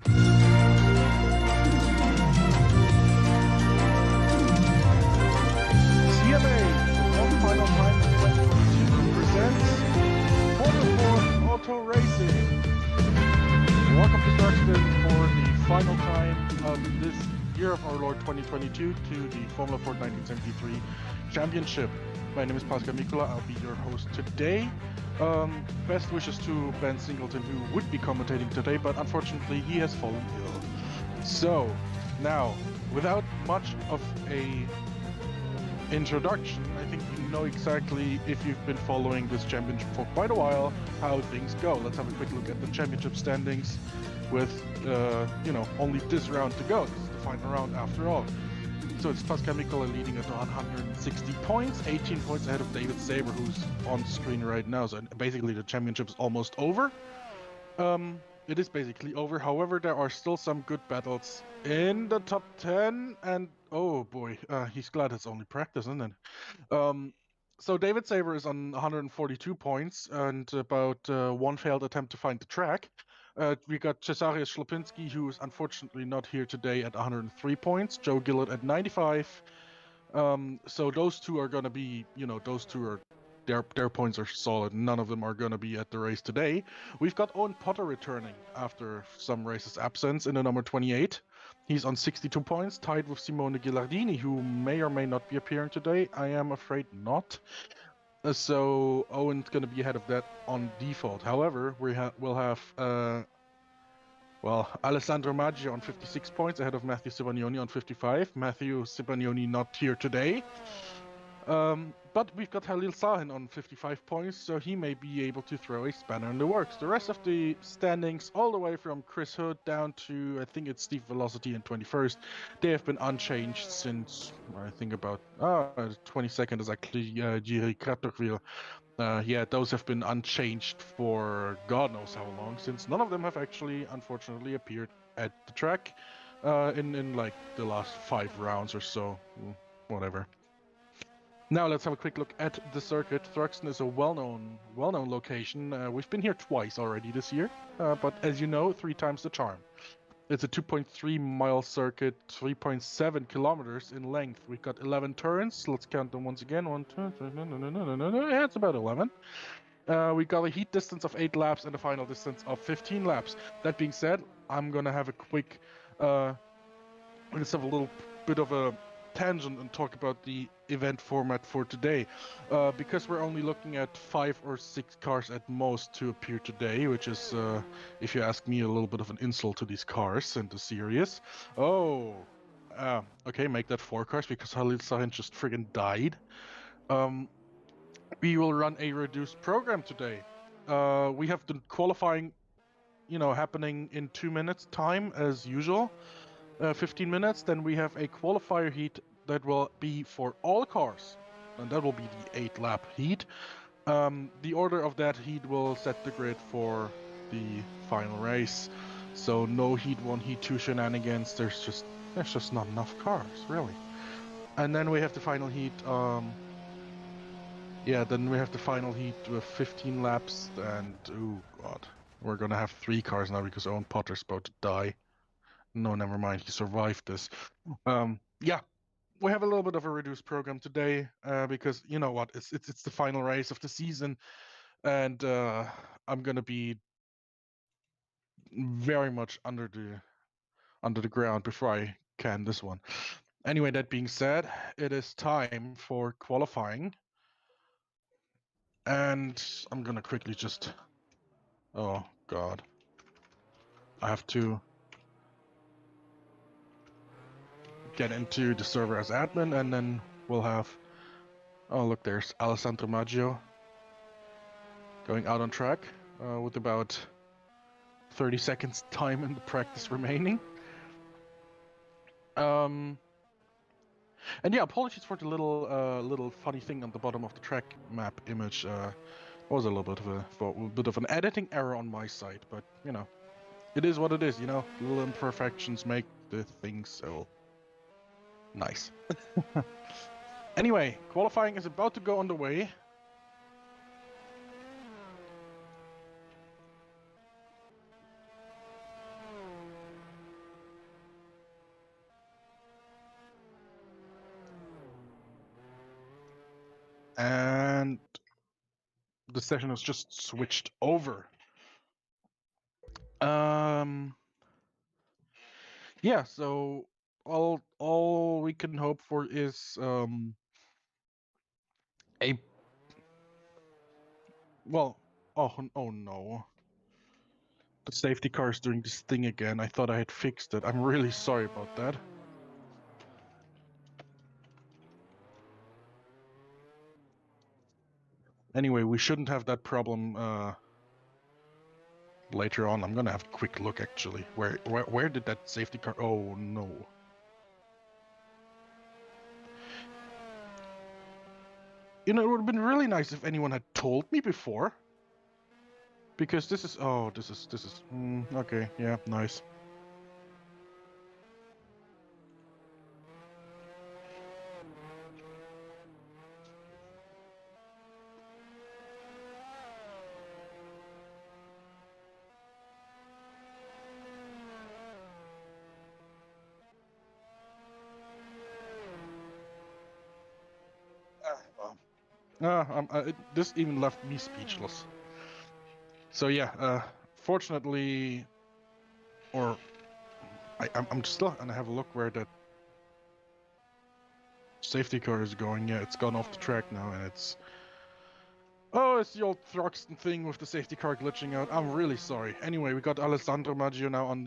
CMH, One Final Time 2022 presents Motorsport Auto Racing. Welcome to Thruxton for the final time of this year of our Lord 2022 to the Formula Ford 1973 Championship. My name is Pascal Mikula. I'll be your host today. Best wishes to Ben Singleton, who would be commentating today, but unfortunately he has fallen ill. So, now, without much of a introduction, I think you know exactly, if you've been following this championship for quite a while, how things go. Let's have a quick look at the championship standings with, only this round to go. This is the final round after all. So it's Pascal Mikula leading at 160 points, 18 points ahead of David Saber, who's on screen right now. So basically the championship's almost over. It is basically over. However, there are still some good battles in the top 10, and oh boy, he's glad it's only practice, isn't it? So David Saber is on 142 points and about one failed attempt to find the track. We got Cesare Schlopinski, who's unfortunately not here today, at 103 points. Joe Gillett at 95. So those two are going to be, those two are, their points are solid. None of them are going to be at the race today. We've got Owen Potter returning after some races absence in the number 28. He's on 62 points, tied with Simone Ghilardini, who may or may not be appearing today. I am afraid not. So Owen's going to be ahead of that on default. However, we'll have Alessandro Maggi on 56 points ahead of Matthew Sibagnoni on 55. Matthew Sibagnoni not here today. But we've got Halil Sahin on 55 points, so he may be able to throw a spanner in the works. The rest of the standings, all the way from Chris Hood down to, I think it's Steve Velocity in 21st, they have been unchanged since, I think about, 22nd is actually Jiri Kratorville. Those have been unchanged for God knows how long, since none of them have actually, unfortunately, appeared at the track in like the last 5 rounds or so, whatever. Now let's have a quick look at the circuit. Thruxton is a well-known location. We've been here twice already this year, but as you know, 3 times the charm. It's a 2.3 mile circuit, 3.7 kilometers in length. We've got 11 turns. Let's count them once again. 1, 2, 3, yeah, it's about 11. We got a heat distance of 8 laps and a final distance of 15 laps. That being said, I'm gonna have a quick, let's have a little bit of a tangent and talk about the event format for today, because we're only looking at 5 or 6 cars at most to appear today, which is, if you ask me, a little bit of an insult to these cars and the series. Okay, make that 4 cars because Halil Sahin just friggin' died. We will run a reduced program today. We have the qualifying, happening in 2 minutes time as usual. 15 minutes, then we have a qualifier heat that will be for all cars, and that will be the 8-lap heat. The order of that heat will set the grid for the final race. So no heat 1, heat 2 shenanigans. There's just not enough cars, really. And then we have the final heat. Then we have the final heat with 15 laps, and oh god, we're gonna have 3 cars now because Owen Potter's about to die. No, never mind. He survived this. We have a little bit of a reduced program today because you know what? It's the final race of the season, and I'm gonna be very much under the ground before I can this one. Anyway, that being said, it is time for qualifying, and I'm gonna quickly just. Oh god, I have to get into the server as admin, and then we'll have, oh look, there's Alessandro Maggio going out on track with about 30 seconds time in the practice remaining. And yeah, apologies for the little funny thing on the bottom of the track map image. Was a little bit of an editing error on my side, but it is what it is. Little imperfections make the thing so nice. Anyway, qualifying is about to go underway. And the session has just switched over. Yeah, so all we can hope for is a well, oh no. The safety car is doing this thing again. I thought I had fixed it. I'm really sorry about that. Anyway, we shouldn't have that problem later on. I'm gonna have a quick look actually. Where did that safety car? Oh no. You know, it would have been really nice if anyone had told me before. Because this is okay, yeah, nice. This even left me speechless. So yeah, fortunately, or I'm still gonna have a look where that safety car is going. Yeah, it's gone off the track now, and it's the old Thruxton thing with the safety car glitching out. I'm really sorry. Anyway, we got Alessandro Maggio now on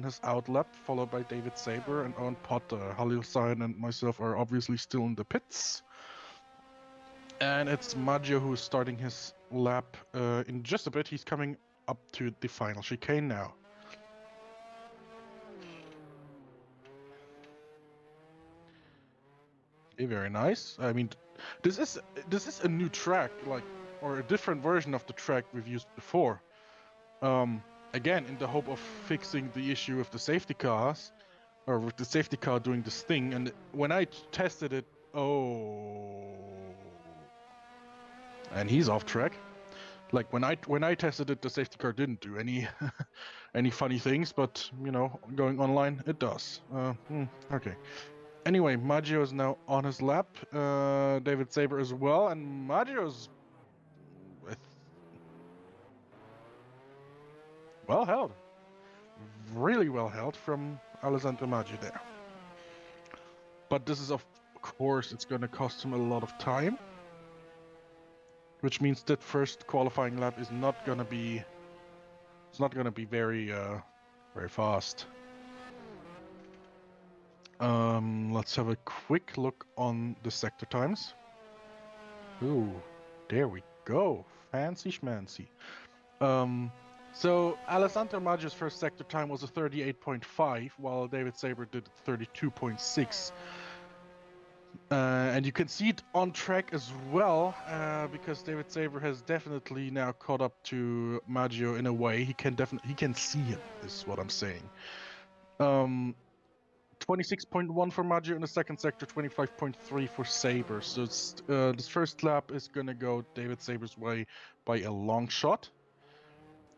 his out lap, followed by David Saber and Owen Potter. Halil Sain and myself are obviously still in the pits. And it's Maggio who's starting his lap in just a bit. He's coming up to the final chicane now. Okay, very nice. I mean, this is a new track, like, or a different version of the track we've used before. Again, in the hope of fixing the issue with the safety cars, or with the safety car doing this thing. And when I tested it, and he's off track. Like when I tested it, the safety car didn't do any any funny things, but you know, going online, it does. Okay. Anyway, Maggio is now on his lap. David Saber as well, and Maggio's well held, really well held from Alessandro Maggio there. But this is of course it's going to cost him a lot of time, which means that first qualifying lap is not going to be. It's not going to be very fast. Let's have a quick look on the sector times. Ooh, there we go. Fancy schmancy. So Alessandro Maggio's first sector time was a 38.5, while David Saber did 32.6. And you can see it on track as well, because David Saber has definitely now caught up to Maggio in a way. He can see him, is what I'm saying. 26.1 for Maggio in the second sector, 25.3 for Saber. So this first lap is gonna go David Saber's way by a long shot.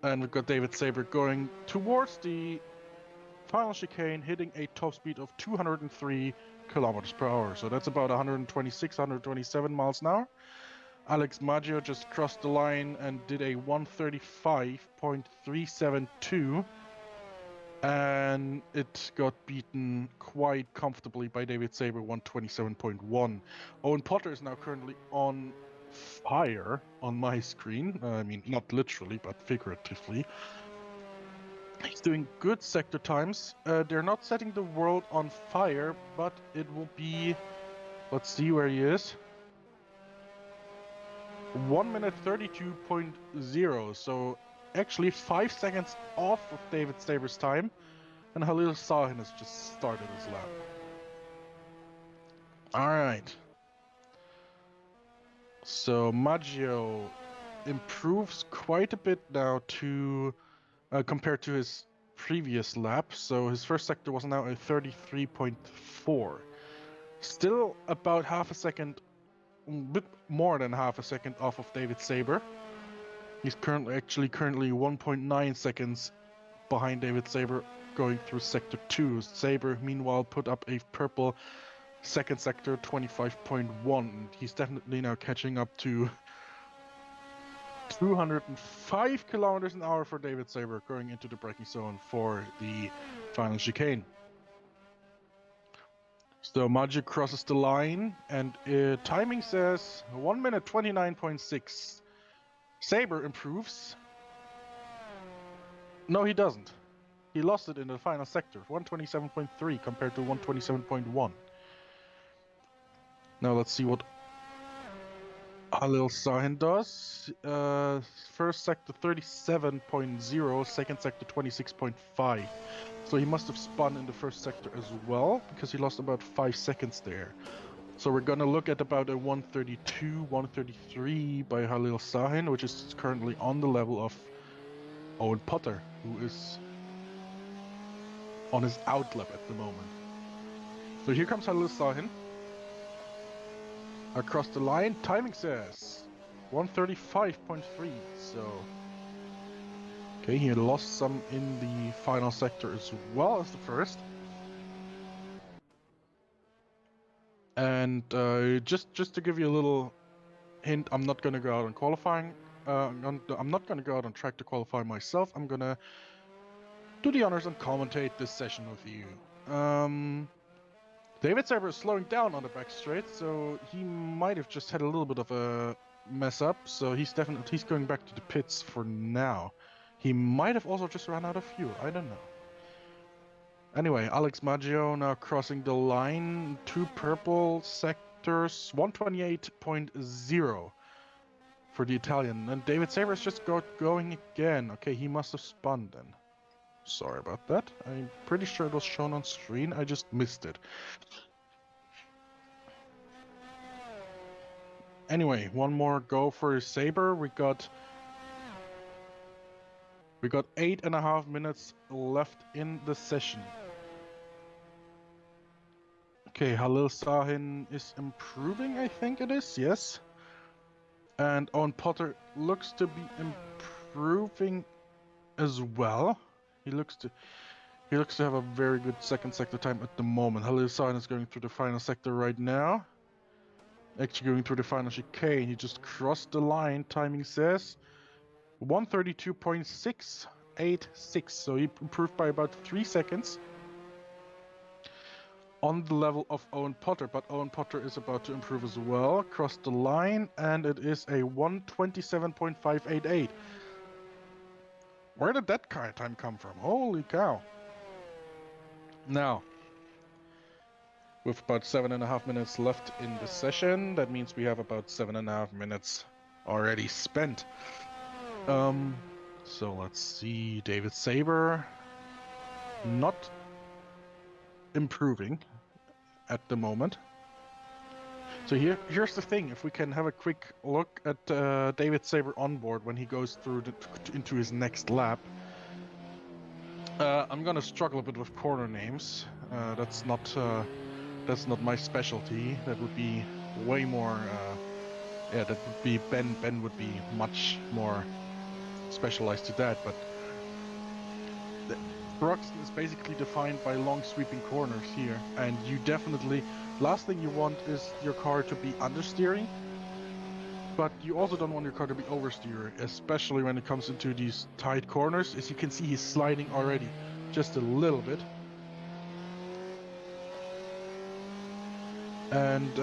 And we've got David Saber going towards the final chicane, hitting a top speed of 203 kilometers per hour. So that's about 126, 127 miles an hour. Alex Maggio just crossed the line and did a 135.372. And it got beaten quite comfortably by David Saber, 127.1. Owen Potter is now currently on fire on my screen. I mean, not literally, but figuratively. He's doing good sector times. They're not setting the world on fire, but it will be... Let's see where he is. 1 minute 32.0, so actually 5 seconds off of David Saber's time, and Halil Sahin has just started his lap. Alright. So Maggio improves quite a bit now to compared to his previous lap. So his first sector was now a 33.4. Still about half a second, a bit more than half a second off of David Saber. He's currently 1.9 seconds behind David Saber going through sector 2. Saber meanwhile put up a purple second sector 25.1. He's definitely now catching up to 205 kilometers an hour for David Saber going into the braking zone for the final chicane. So Maggio crosses the line, and timing says 1 minute 29.6. Saber improves. No, he doesn't. He lost it in the final sector, 127.3 compared to 127.1. Now let's see what Halil Sahin does. First sector 37.0, second sector 26.5. So he must have spun in the first sector as well, because he lost about 5 seconds there. So we're gonna look at about a 132, 133 by Halil Sahin, which is currently on the level of Owen Potter, who is on his outlap at the moment. So here comes Halil Sahin. Across the line, timing says 135.3, so... Okay, he lost some in the final sector as well as the first. And just to give you a little hint, I'm not gonna go out on qualifying. I'm not gonna go out on track to qualify myself. I'm gonna do the honors and commentate this session with you. David Saber is slowing down on the back straight, so he might have just had a little bit of a mess up. So he's going back to the pits for now. He might have also just run out of fuel. I don't know. Anyway, Alex Maggio now crossing the line. 2 purple sectors, 128.0 for the Italian. And David Saber is just going again. Okay, he must have spun then. Sorry about that. I'm pretty sure it was shown on screen. I just missed it. Anyway, one more go for Saber. We got 8.5 minutes left in the session. Okay, Halil Sahin is improving, I think it is, yes. And Owen Potter looks to be improving as well. He looks to have a very good second sector time at the moment. Halil Sahin is going through the final sector right now. Actually going through the final chicane. He just crossed the line, timing says 132.686. So he improved by about 3 seconds on the level of Owen Potter, but Owen Potter is about to improve as well. Crossed the line, and it is a 127.588. Where did that kind of time come from? Holy cow. Now, with about 7.5 minutes left in the session, that means we have about 7.5 minutes already spent. So let's see, David Saber not improving at the moment. So here's the thing, if we can have a quick look at David Saber on board when he goes through into his next lap. I'm gonna struggle a bit with corner names. That's not my specialty. That would be way more. That would be Ben. Ben would be much more specialized to that. But Thruxton is basically defined by long sweeping corners here, and you definitely. Last thing you want is your car to be understeering, but you also don't want your car to be oversteer, especially when it comes into these tight corners. As you can see, he's sliding already just a little bit. And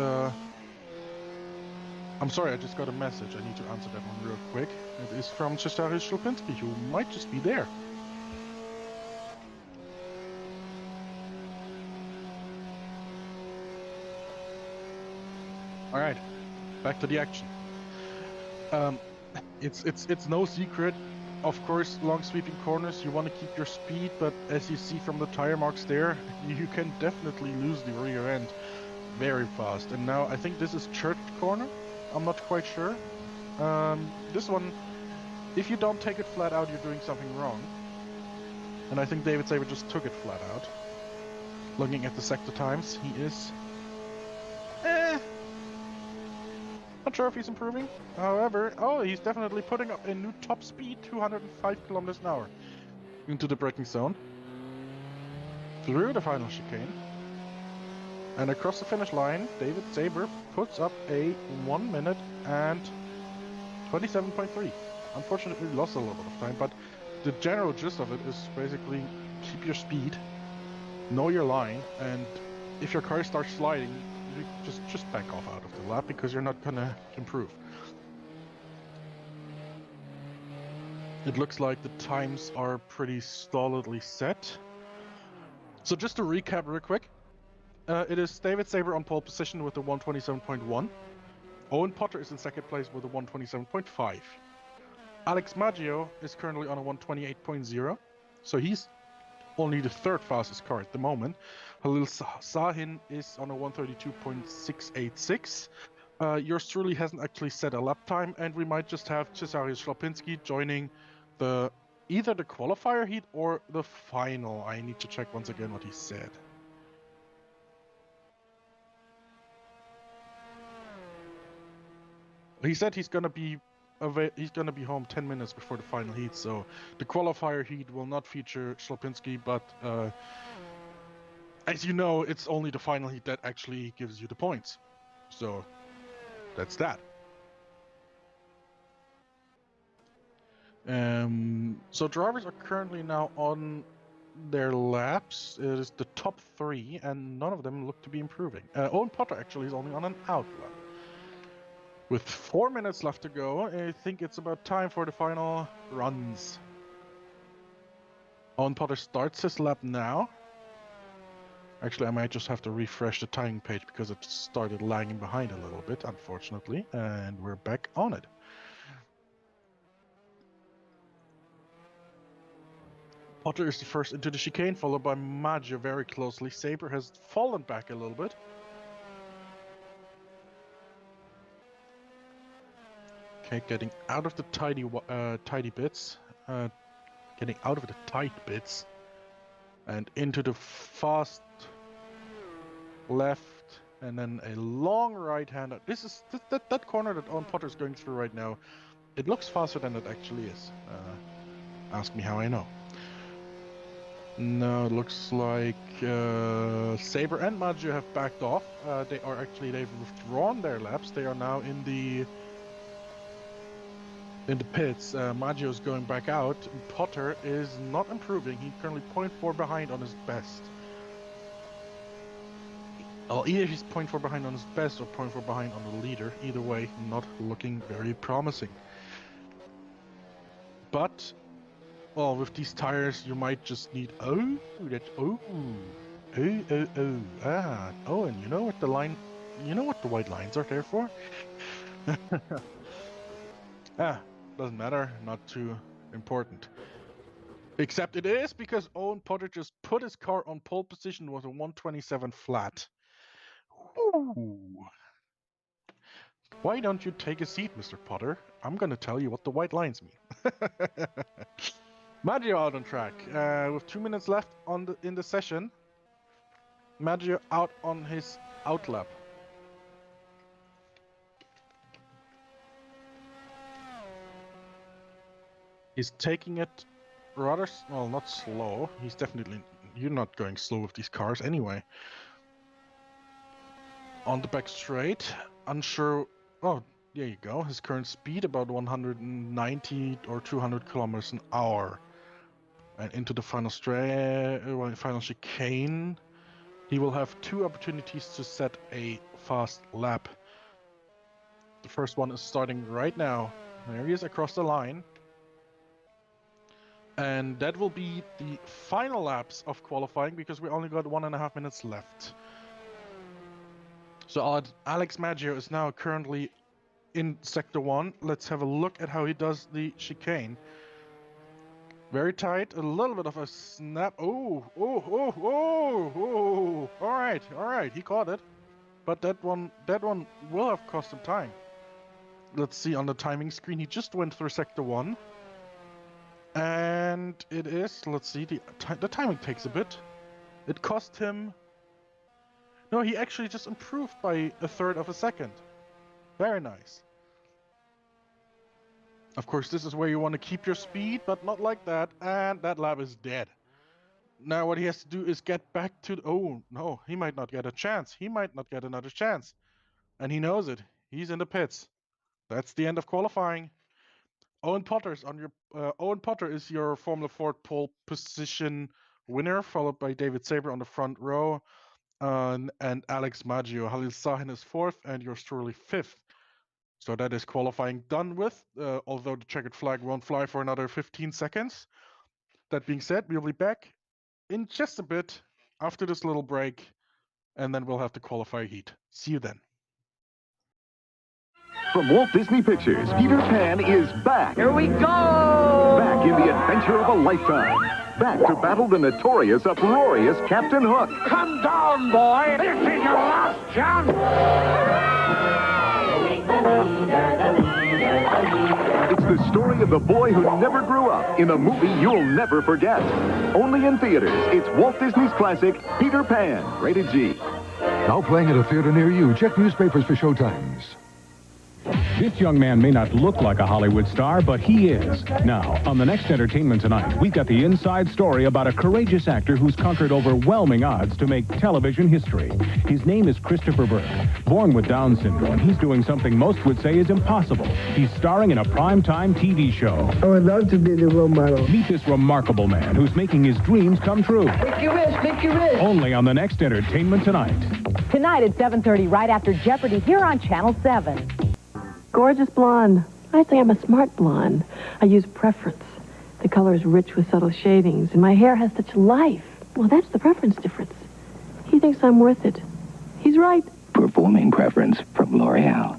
I'm sorry, I just got a message. I need to answer that one real quick. It is from Cesarius Szulpinski, who might just be there. All right, back to the action. It's no secret, of course, long sweeping corners, you want to keep your speed, but as you see from the tire marks there, you can definitely lose the rear end very fast. And now I think this is Church Corner. I'm not quite sure. This one, if you don't take it flat out, you're doing something wrong. And I think David Saber just took it flat out. Looking at the sector times, he is not sure if he's improving. However, he's definitely putting up a new top speed, 205 kilometers an hour, into the braking zone. Through the final chicane. And across the finish line, David Saber puts up a 1 minute and 27.3. Unfortunately, we lost a little bit of time, but the general gist of it is basically keep your speed, know your line, and if your car starts sliding, you just back off out of the lap because you're not gonna improve. It looks like the times are pretty solidly set. So just to recap real quick, it is David Saber on pole position with a 127.1. Owen Potter is in second place with a 127.5. Alex Maggio is currently on a 128.0, so he's only the third fastest car at the moment. Halil Sahin is on a 132.686. Yours truly hasn't actually set a lap time, and we might just have Cesare Schlapinski joining either the qualifier heat or the final. I need to check once again what he said. He said he's gonna be home 10 minutes before the final heat, so the qualifier heat will not feature Schlapinski, but as you know, it's only the final heat that actually gives you the points. So that's that. So drivers are currently now on their laps. It is the top 3, and none of them look to be improving. Owen Potter actually is only on an out lap. With 4 minutes left to go, I think it's about time for the final runs. Owen Potter starts his lap now. Actually, I might just have to refresh the timing page because it started lagging behind a little bit, unfortunately, and we're back on it. Potter is the first into the chicane, followed by Maggio very closely. Saber has fallen back a little bit. Okay, getting out of the tidy bits, getting out of the tight bits, and into the fast left, and then a long right-hander. This is that corner that Owen Potter is going through right now. It looks faster than it actually is. Ask me how I know. No, it looks like Saber and Maggio have backed off. They've withdrawn their laps. They are now in the pits. Maggio is going back out. Potter is not improving. He's currently 0.4 behind on his best. Well, either he's 0.4 behind on his best or 0.4 behind on the leader. Either way, not looking very promising. But, well, with these tires, you might just need... and you know what the line... You know what the white lines are there for? Doesn't matter, not too important. Except it is, because Owen Potter just put his car on pole position with a 127 flat. Ooh. Why don't you take a seat, Mr. Potter? I'm gonna tell you what the white lines mean. Maggio out on track. With 2 minutes left in the session. Maggio out on his out lap. He's taking it rather, well, not slow. He's definitely, you're not going slow with these cars anyway. On the back straight, unsure, oh, there you go. His current speed about 190 or 200 kilometers an hour. And into the final final chicane, he will have 2 opportunities to set a fast lap. The first one is starting right now. There he is across the line. And that will be the final laps of qualifying because we only got 1.5 minutes left. So Alex Maggio is now currently in Sector 1. Let's have a look at how he does the chicane. Very tight, a little bit of a snap. Oh. All right, he caught it. But that one will have cost him time. Let's see on the timing screen. He just went through Sector 1. And it is, let's see, the timing takes a bit. It cost him... No, he actually just improved by 1/3 of a second. Very nice. Of course, this is where you want to keep your speed, but not like that. And that lap is dead. Now what he has to do is get back to... Oh, no, he might not get a chance. He might not get another chance. And he knows it. He's in the pits. That's the end of qualifying. Owen Potter is your Formula Ford pole position winner, followed by David Saber on the front row, and Alex Maggio. Halil Sahin is fourth, and yours truly fifth. So that is qualifying done with, although the checkered flag won't fly for another 15 seconds. That being said, we'll be back in just a bit after this little break, and then we'll have the qualify heat. See you then. From Walt Disney Pictures, Peter Pan is back. Here we go! Back in the adventure of a lifetime. Back to battle the notorious, uproarious Captain Hook. Come down, boy! This is your last chance! It's the story of the boy who never grew up in a movie you'll never forget. Only in theaters, it's Walt Disney's classic, Peter Pan, rated G. Now playing at a theater near you. Check newspapers for showtimes. This young man may not look like a Hollywood star, but he is. Now, on the next Entertainment Tonight, we've got the inside story about a courageous actor who's conquered overwhelming odds to make television history. His name is Christopher Burke. Born with Down syndrome, he's doing something most would say is impossible. He's starring in a primetime TV show. I would love to be the role model. Meet this remarkable man who's making his dreams come true. Make your wish, make your wish. Only on the next Entertainment Tonight. Tonight at 7:30, right after Jeopardy, here on Channel 7. Gorgeous blonde. I say I'm a smart blonde. I use preference. The color is rich with subtle shadings, and my hair has such life. Well, that's the preference difference. He thinks I'm worth it. He's right. Performing preference from L'Oreal.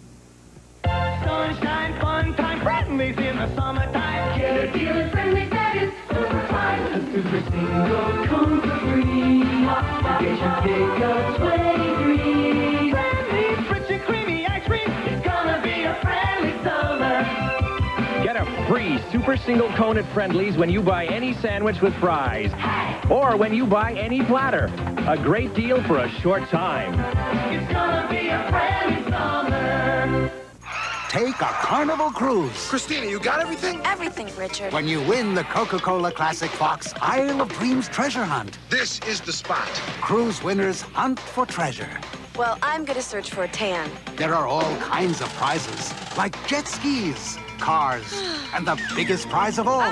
Sunshine, fun time, friendlies in the summertime. Get a deal in friendly status, overtime. A super single cone for free. Get your pick of 23. Friendly's rich and creamy ice cream. It's gonna be a friendly summer. Get a free super single cone at Friendly's when you buy any sandwich with fries. Or when you buy any platter. A great deal for a short time. It's gonna be a friendly summer. Take a Carnival cruise. Christina, you got everything? Everything, Richard. When you win the Coca-Cola Classic Fox Isle of Dreams treasure hunt. This is the spot. Cruise winners hunt for treasure. Well, I'm gonna search for a tan. There are all kinds of prizes, like jet skis, cars, and the biggest prize of all,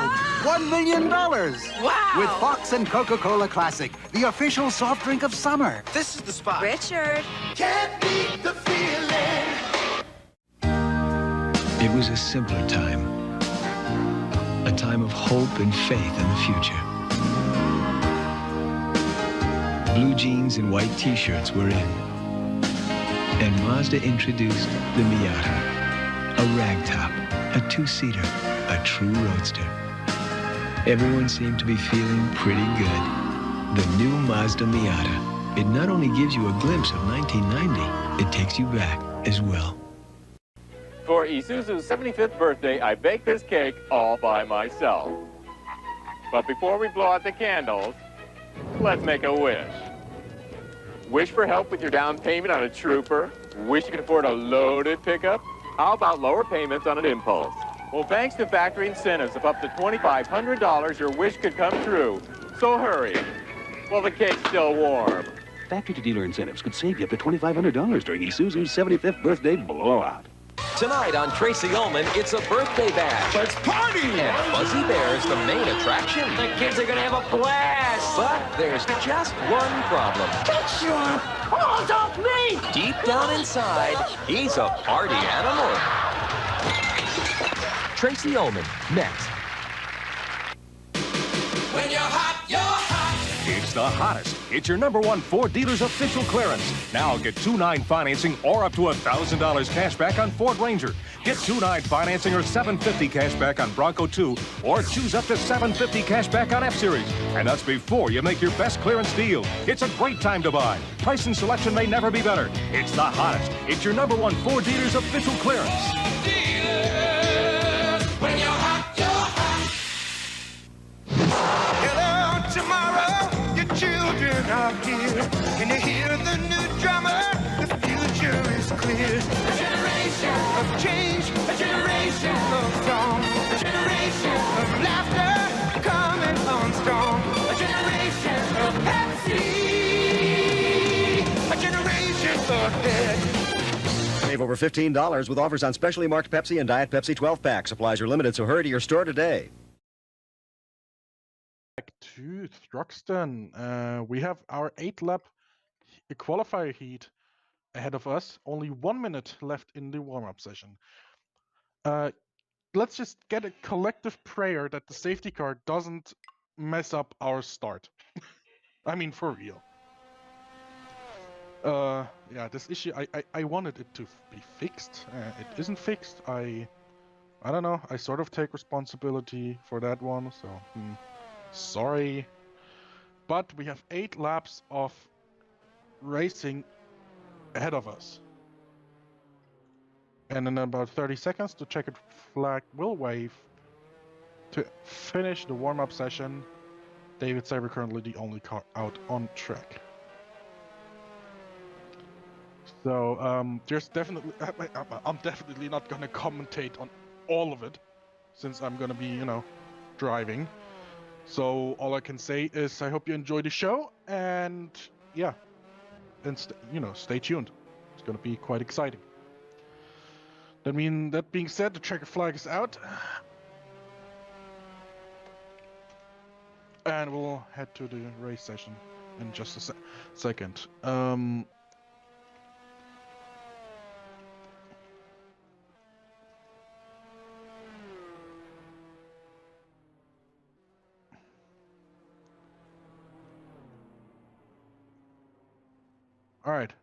$1 million. Wow! With Fox and Coca-Cola Classic, the official soft drink of summer. This is the spot. Richard. Can't beat the feeling. It was a simpler time. A time of hope and faith in the future. Blue jeans and white t-shirts were in. And Mazda introduced the Miata. A ragtop, a two-seater, a true roadster. Everyone seemed to be feeling pretty good. The new Mazda Miata. It not only gives you a glimpse of 1990, it takes you back as well. For Isuzu's 75th birthday, I baked this cake all by myself. But before we blow out the candles, let's make a wish. Wish for help with your down payment on a Trooper? Wish you could afford a loaded pickup? How about lower payments on an Impulse? Well, thanks to factory incentives of up to $2,500, your wish could come true. So hurry. Well, the cake's still warm. Factory-to-dealer incentives could save you up to $2,500 during Isuzu's 75th birthday blowout. Tonight on Tracy Ullman, it's a birthday bash. Let's party! And Fuzzy Bear's the main attraction. The kids are gonna have a blast. But there's just one problem. Get your paws off me! Deep down inside, he's a party animal. Tracy Ullman, next. When you're hot, you're hot. It's the hottest. It's your #1 Ford dealer's official clearance. Now get 2.9 financing or up to $1,000 cash back on Ford Ranger. Get 2.9 financing or $750 cash back on Bronco 2, or choose up to $750 cash back on F-Series. And that's before you make your best clearance deal. It's a great time to buy. Price and selection may never be better. It's the hottest. It's your #1 Ford dealer's official clearance. When you're hot, you're hot. Hello, tomorrow, your children are here. Can you hear the new drummer? The future is clear. A generation of change, a generation of song, a generation of laughter coming on strong. A generation Save over $15 with offers on specially marked Pepsi and Diet Pepsi 12-pack. Supplies are limited, so hurry to your store today. Back to Thruxton. We have our 8-lap qualifier heat ahead of us. Only 1 minute left in the warm-up session. Let's just get a collective prayer that the safety car doesn't mess up our start. I mean, for real. Yeah, this issue, I wanted it to be fixed. It isn't fixed. I don't know. I sort of take responsibility for that one, so sorry. But we have 8 laps of racing ahead of us. And in about 30 seconds, the checkered flag will wave to finish the warm-up session. David Saber currently the only car out on track. So there's definitely, I'm definitely not gonna commentate on all of it, since I'm gonna be, you know, driving. So all I can say is I hope you enjoy the show, and yeah, and stay tuned. It's gonna be quite exciting. That being said, the checkered flag is out, and we'll head to the race session in just a second. All right.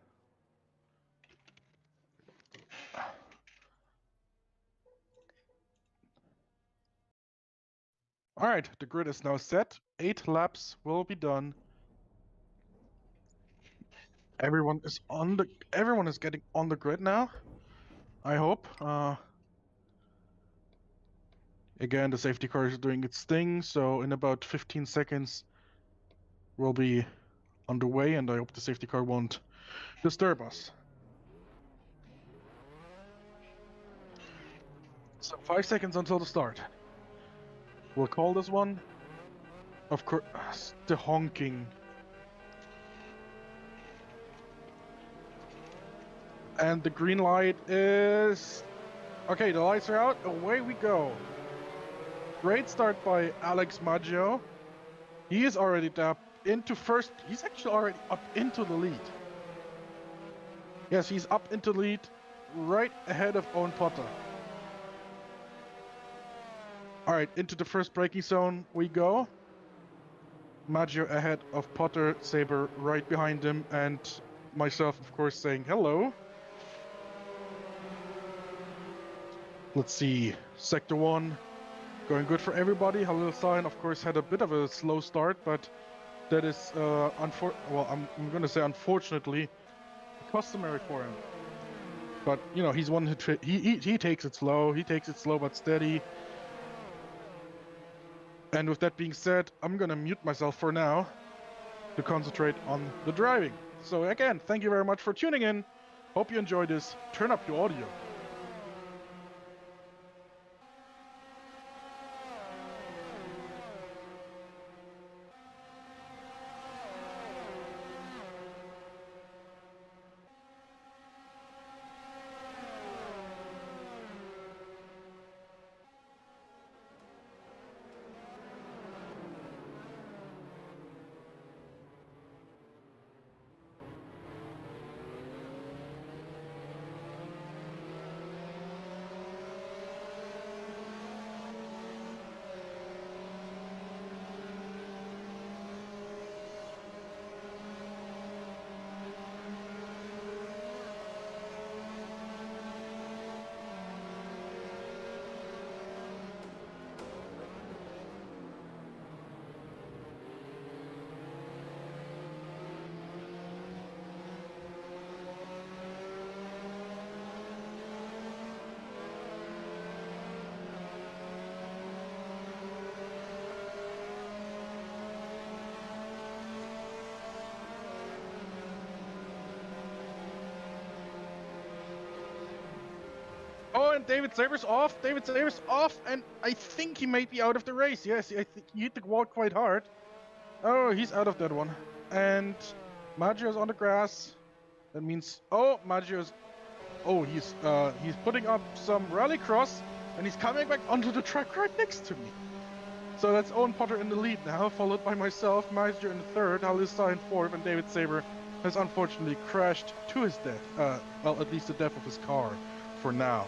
All right, the grid is now set. 8 laps will be done. Everyone is getting on the grid now, I hope. Again, the safety car is doing its thing, so in about 15 seconds we'll be underway, and I hope the safety car won't disturb us. So 5 seconds until the start. We'll call this one. Of course, the honking. And the green light is... Okay, the lights are out. Away we go. Great start by Alex Maggio. He is already up into first. He's actually already up into the lead. Yes, he's up into the lead, right ahead of Owen Potter. Alright, into the first braking zone we go. Maggio ahead of Potter, Saber right behind him, and myself, of course, saying hello. Let's see, Sector 1, going good for everybody. Halil Sahin, of course, had a bit of a slow start, but that is, I'm going to say unfortunately, customary for him. But, you know, he's one who he takes it slow, but steady. And with that being said, I'm gonna mute myself for now to concentrate on the driving. So again, thank you very much for tuning in. Hope you enjoyed this. Turn up your audio. Oh, and David Saber's off. David Saber's off, and I think he may be out of the race. Yes, I think he hit the wall quite hard. Oh, he's out of that one. And Maggio's on the grass. That means... Oh, Maggio's Oh, he's putting up some rallycross, and he's coming back onto the track right next to me. So that's Owen Potter in the lead now, followed by myself, Meister in third, Halissa in fourth, and David Saber has unfortunately crashed to his death. Well, at least the death of his car, for now.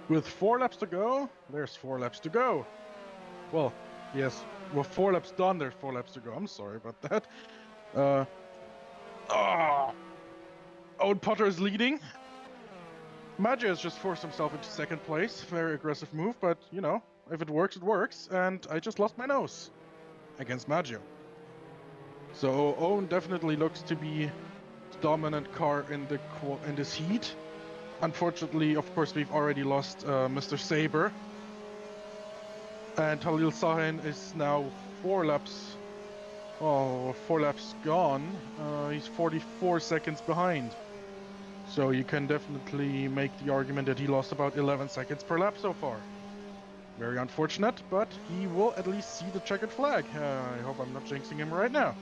With 4 laps to go, there's 4 laps to go. Well, yes, with 4 laps done, there's 4 laps to go. I'm sorry about that. Owen Potter is leading. Maggio has just forced himself into second place. Very aggressive move, but, you know, if it works, it works. And I just lost my nose against Maggio. So Owen definitely looks to be the dominant car in this heat. Unfortunately, of course, we've already lost Mr. Saber. And Halil Sahin is now 4 laps gone. He's 44 seconds behind. So you can definitely make the argument that he lost about 11 seconds per lap so far. Very unfortunate, but he will at least see the checkered flag. I hope I'm not jinxing him right now.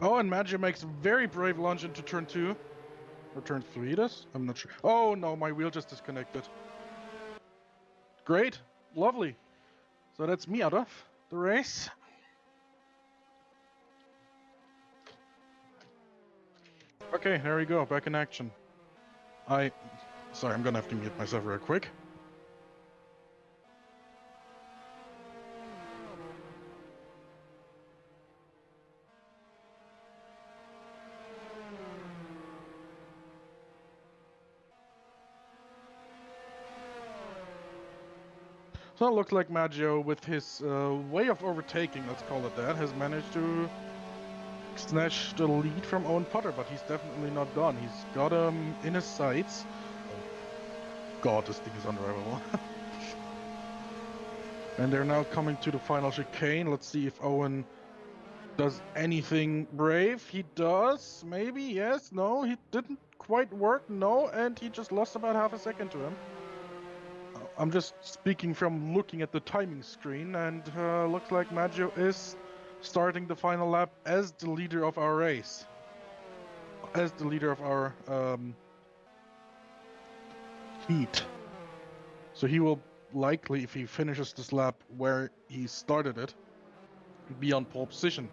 Oh, and Maggio makes a very brave lunge into turn 2. Or turn 3 it is? I'm not sure. Oh no, my wheel just disconnected. Great. Lovely. So that's me out of the race. Okay, there we go. Back in action. Sorry, I'm gonna have to mute myself real quick. So it looks like Maggio, with his way of overtaking, let's call it that, has managed to snatch the lead from Owen Potter, but he's definitely not done. He's got him in his sights. Oh, God, this thing is undrivable. And they're now coming to the final chicane. Let's see if Owen does anything brave. He does, maybe, yes, no, he didn't quite work, no, and he just lost about half a second to him. I'm just speaking from looking at the timing screen, and looks like Maggio is starting the final lap as the leader of our race. As the leader of our heat. So he will likely, if he finishes this lap where he started it, be on pole position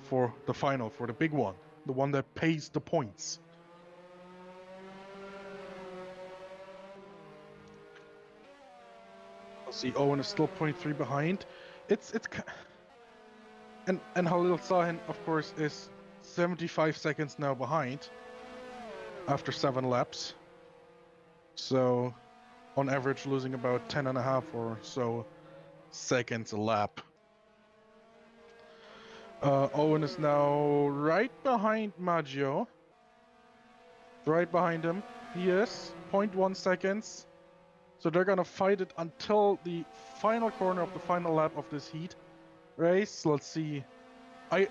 for the final, for the big one. The one that pays the points. I'll see Owen is still 0.3 behind. And Halil Sahin, of course, is 75 seconds now behind after 7 laps. So, on average, losing about 10.5 or so seconds a lap. Owen is now right behind Maggio. Right behind him. He is 0.1 seconds. So they're gonna fight it until the final corner of the final lap of this heat race. Let's see. I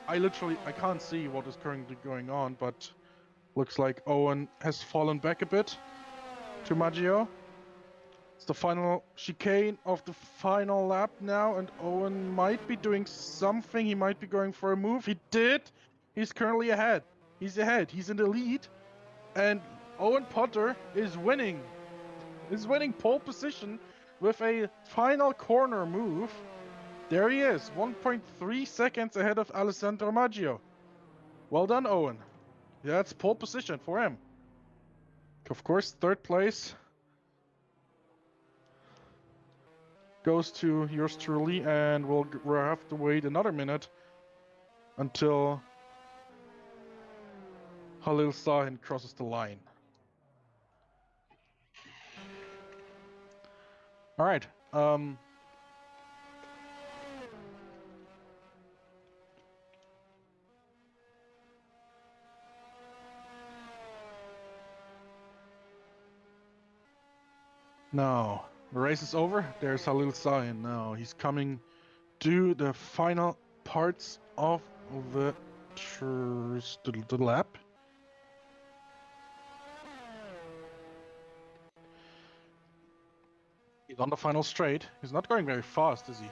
can't see what is currently going on, but looks like Owen has fallen back a bit to Maggio. It's the final chicane of the final lap now, and Owen might be doing something. He might be going for a move. He did. He's currently ahead. He's ahead. He's in the lead, and Owen Potter is winning. Is winning pole position with a final corner move. There he is, 1.3 seconds ahead of Alessandro Maggio. Well done, Owen. Yeah, it's pole position for him. Of course, third place goes to yours truly, and we'll have to wait another minute until Halil Sahin crosses the line. All right. Now, the race is over. There's Halil Sahin now. He's coming to the final parts of the lap. He's on the final straight. He's not going very fast, is he?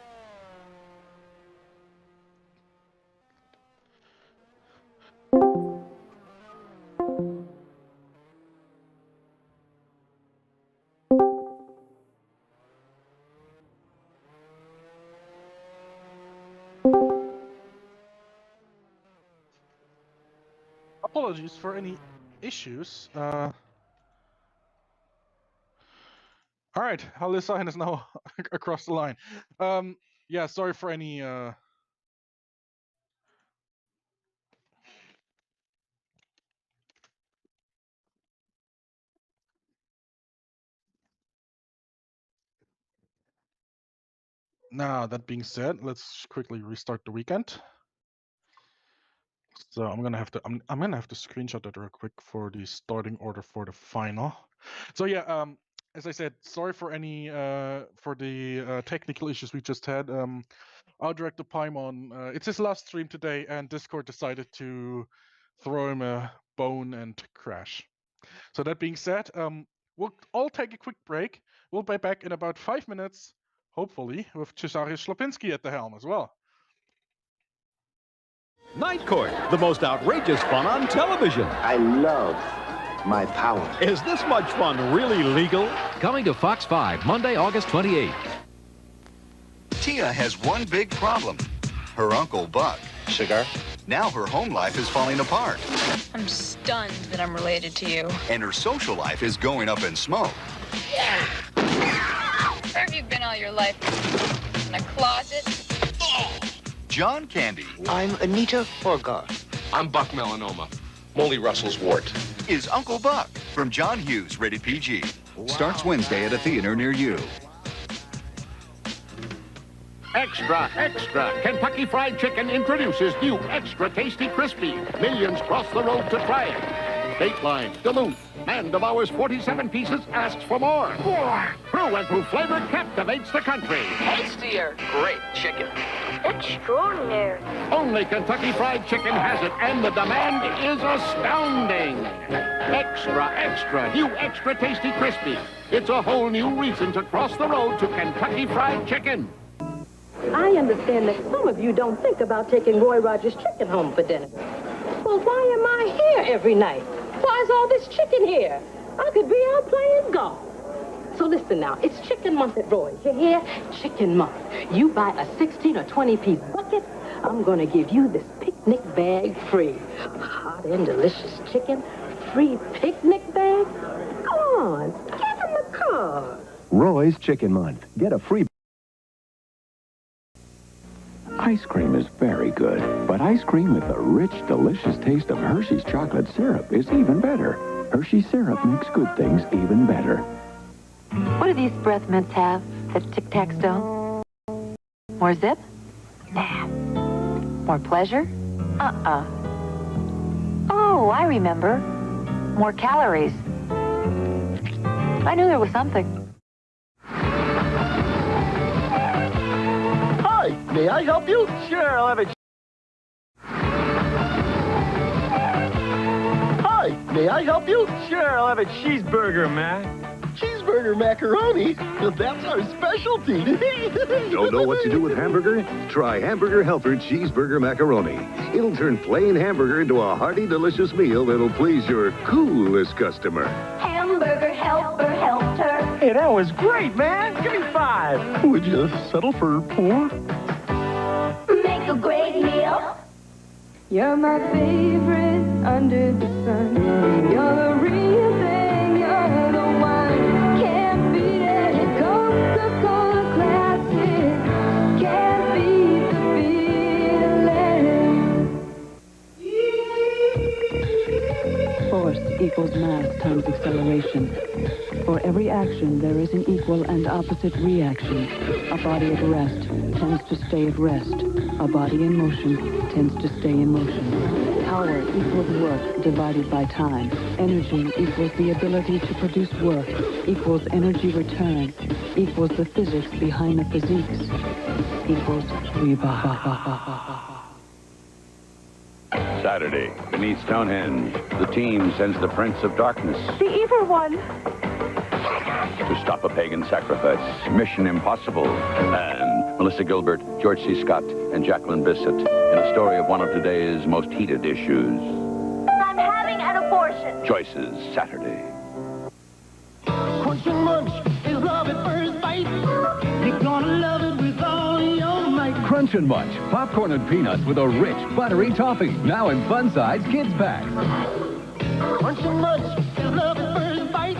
Apologies for any issues. All right, Halil Sahin is now across the line. Yeah, sorry for any. Now, that being said, let's quickly restart the weekend. So I'm gonna have to screenshot that real quick for the starting order for the final. So yeah, as I said, sorry for any for the technical issues we just had. Our director Paimon, it's his last stream today, and Discord decided to throw him a bone and crash. So that being said, we'll all take a quick break. We'll be back in about 5 minutes, hopefully, with Cesare Slopinski at the helm as well. Night Court, the most outrageous fun on television. I love my power. Is this much fun really legal? Coming to Fox 5, Monday, August 28th. Tia has one big problem. Her Uncle Buck. Cigar? Now her home life is falling apart. I'm stunned that I'm related to you. And her social life is going up in smoke. Yeah. Where have you been all your life? In a closet? John Candy. I'm Anita Horgoth. I'm Buck Melanoma. Molly Russell's wart. Is Uncle Buck from John Hughes, rated PG. Starts Wednesday at a theater near you. Extra, extra. Kentucky Fried Chicken introduces new extra tasty crispy. Millions cross the road to try it. Dateline, Duluth. Man devours 47 pieces, asks for more. Through and through flavor captivates the country. Tastier. Great chicken. Extraordinary. Only Kentucky Fried Chicken has it, and the demand is astounding. Extra, extra. New extra tasty crispy. It's a whole new reason to cross the road to Kentucky Fried Chicken. I understand that some of you don't think about taking Roy Rogers' chicken home for dinner. Well, why am I here every night? Why is all this chicken here? I could be out playing golf. So listen now, it's chicken month at Roy's. You hear? Chicken month. You buy a 16 or 20-piece bucket, I'm going to give you this picnic bag free. Hot and delicious chicken, free picnic bag. Come on, give him the card. Roy's Chicken Month. Get a free... Ice cream is very good, but ice cream with the rich, delicious taste of Hershey's chocolate syrup is even better. Hershey syrup makes good things even better. What do these breath mints have that tic-tacs don't? More zip? Nah. More pleasure? Uh-uh. Oh, I remember. More calories. I knew there was something. Hi, may I help you? Sure, I'll have it. Hi, may I help you? Sure, I'll have a cheeseburger, man. Cheeseburger macaroni? That's our specialty. Don't know what to do with hamburger? Try Hamburger Helper Cheeseburger Macaroni. It'll turn plain hamburger into a hearty, delicious meal that'll please your coolest customer. Hamburger Helper helped her. Hey, that was great, man. Give me 5. Would you settle for 4? Make a great meal. You're my favorite under the sun. You're the real thing. You're the one. Can't beat it. Coca-Cola Classic. Can't beat the feeling. Force equals mass times acceleration. For every action, there is an equal and opposite reaction. A body at rest tends to stay at rest. A body in motion tends to stay in motion. Power equals work divided by time. Energy equals the ability to produce work, equals energy return, equals the physics behind the physiques, equals Saturday, beneath Stonehenge, the team sends the Prince of Darkness The evil one. to stop a pagan sacrifice. Mission Impossible. And Melissa Gilbert, George C. Scott, and Jacqueline Bissett in a story of one of today's most heated issues. I'm having an abortion. Choices, Saturday. Crunch and Munch is love at first bite. You're gonna love it with all your might. Crunch and Munch, popcorn and peanuts with a rich, buttery topping. Now in fun-size kids packs. Crunch and Munch is love at first bite.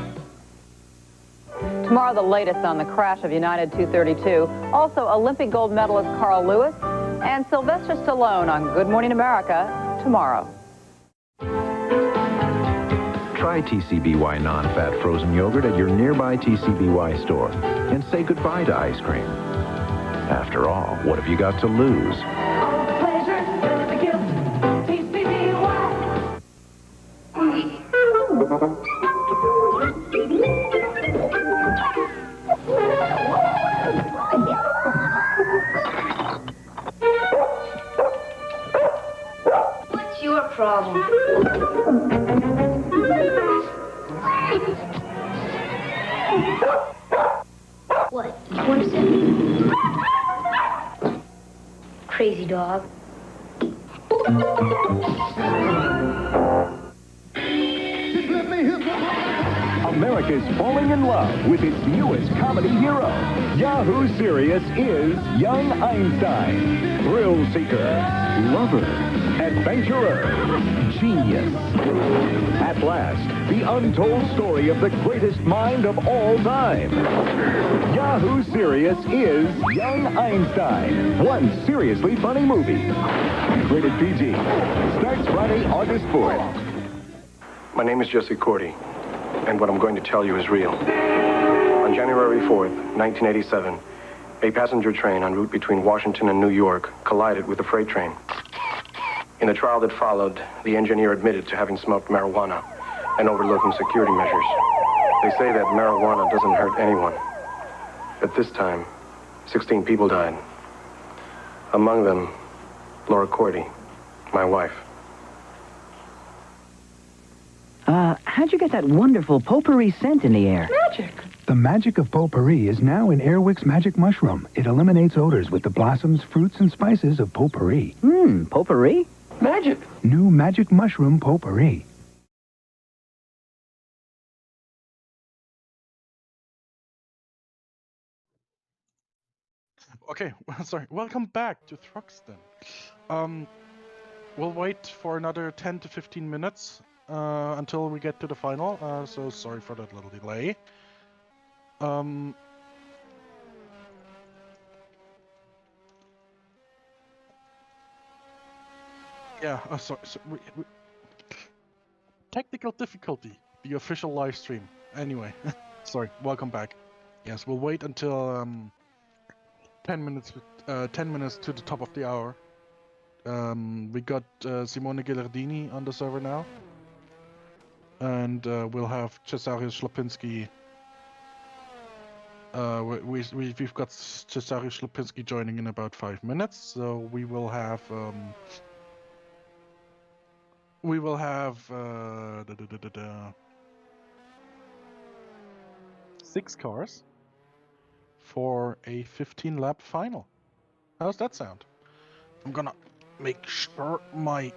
Tomorrow, the latest on the crash of United 232. Also, Olympic gold medalist Carl Lewis and Sylvester Stallone on Good Morning America tomorrow. Try TCBY non-fat frozen yogurt at your nearby TCBY store and say goodbye to ice cream. After all, what have you got to lose? All the pleasure, the guilt, TCBY. What's your problem? What? What is it? Crazy dog. America's falling in love with its newest comedy hero. Yahoo Serious is Young Einstein. Thrill seeker, lover, adventurer, genius. At last, the untold story of the greatest mind of all time. Yahoo Serious is Young Einstein. One seriously funny movie. Rated PG. Starts Friday, August 4th. My name is Jesse Cordy, and what I'm going to tell you is real. On January 4th, 1987, a passenger train en route between Washington and New York collided with a freight train. In the trial that followed, the engineer admitted to having smoked marijuana and overlooking security measures. They say that marijuana doesn't hurt anyone. At this time, 16 people died. Among them, Laura Cordy, my wife. How'd you get that wonderful potpourri scent in the air? Magic. The magic of potpourri is now in Airwick's Magic Mushroom. It eliminates odors with the blossoms, fruits, and spices of potpourri. Potpourri? Magic. New Magic Mushroom Potpourri. Okay, sorry. Welcome back to Thruxton. We'll wait for another 10 to 15 minutes until we get to the final. So sorry for that little delay. Yeah, sorry. Technical difficulty. The official live stream. Anyway, sorry. Welcome back. Yes, we'll wait until 10 minutes to the top of the hour. We got Simone Ghilardini on the server now. And we'll have Cesarius Schlapinski. We've got Cesarius Schlapinski joining in about 5 minutes, so we will have 6 cars for a 15-lap final. How's that sound? I'm gonna make sure my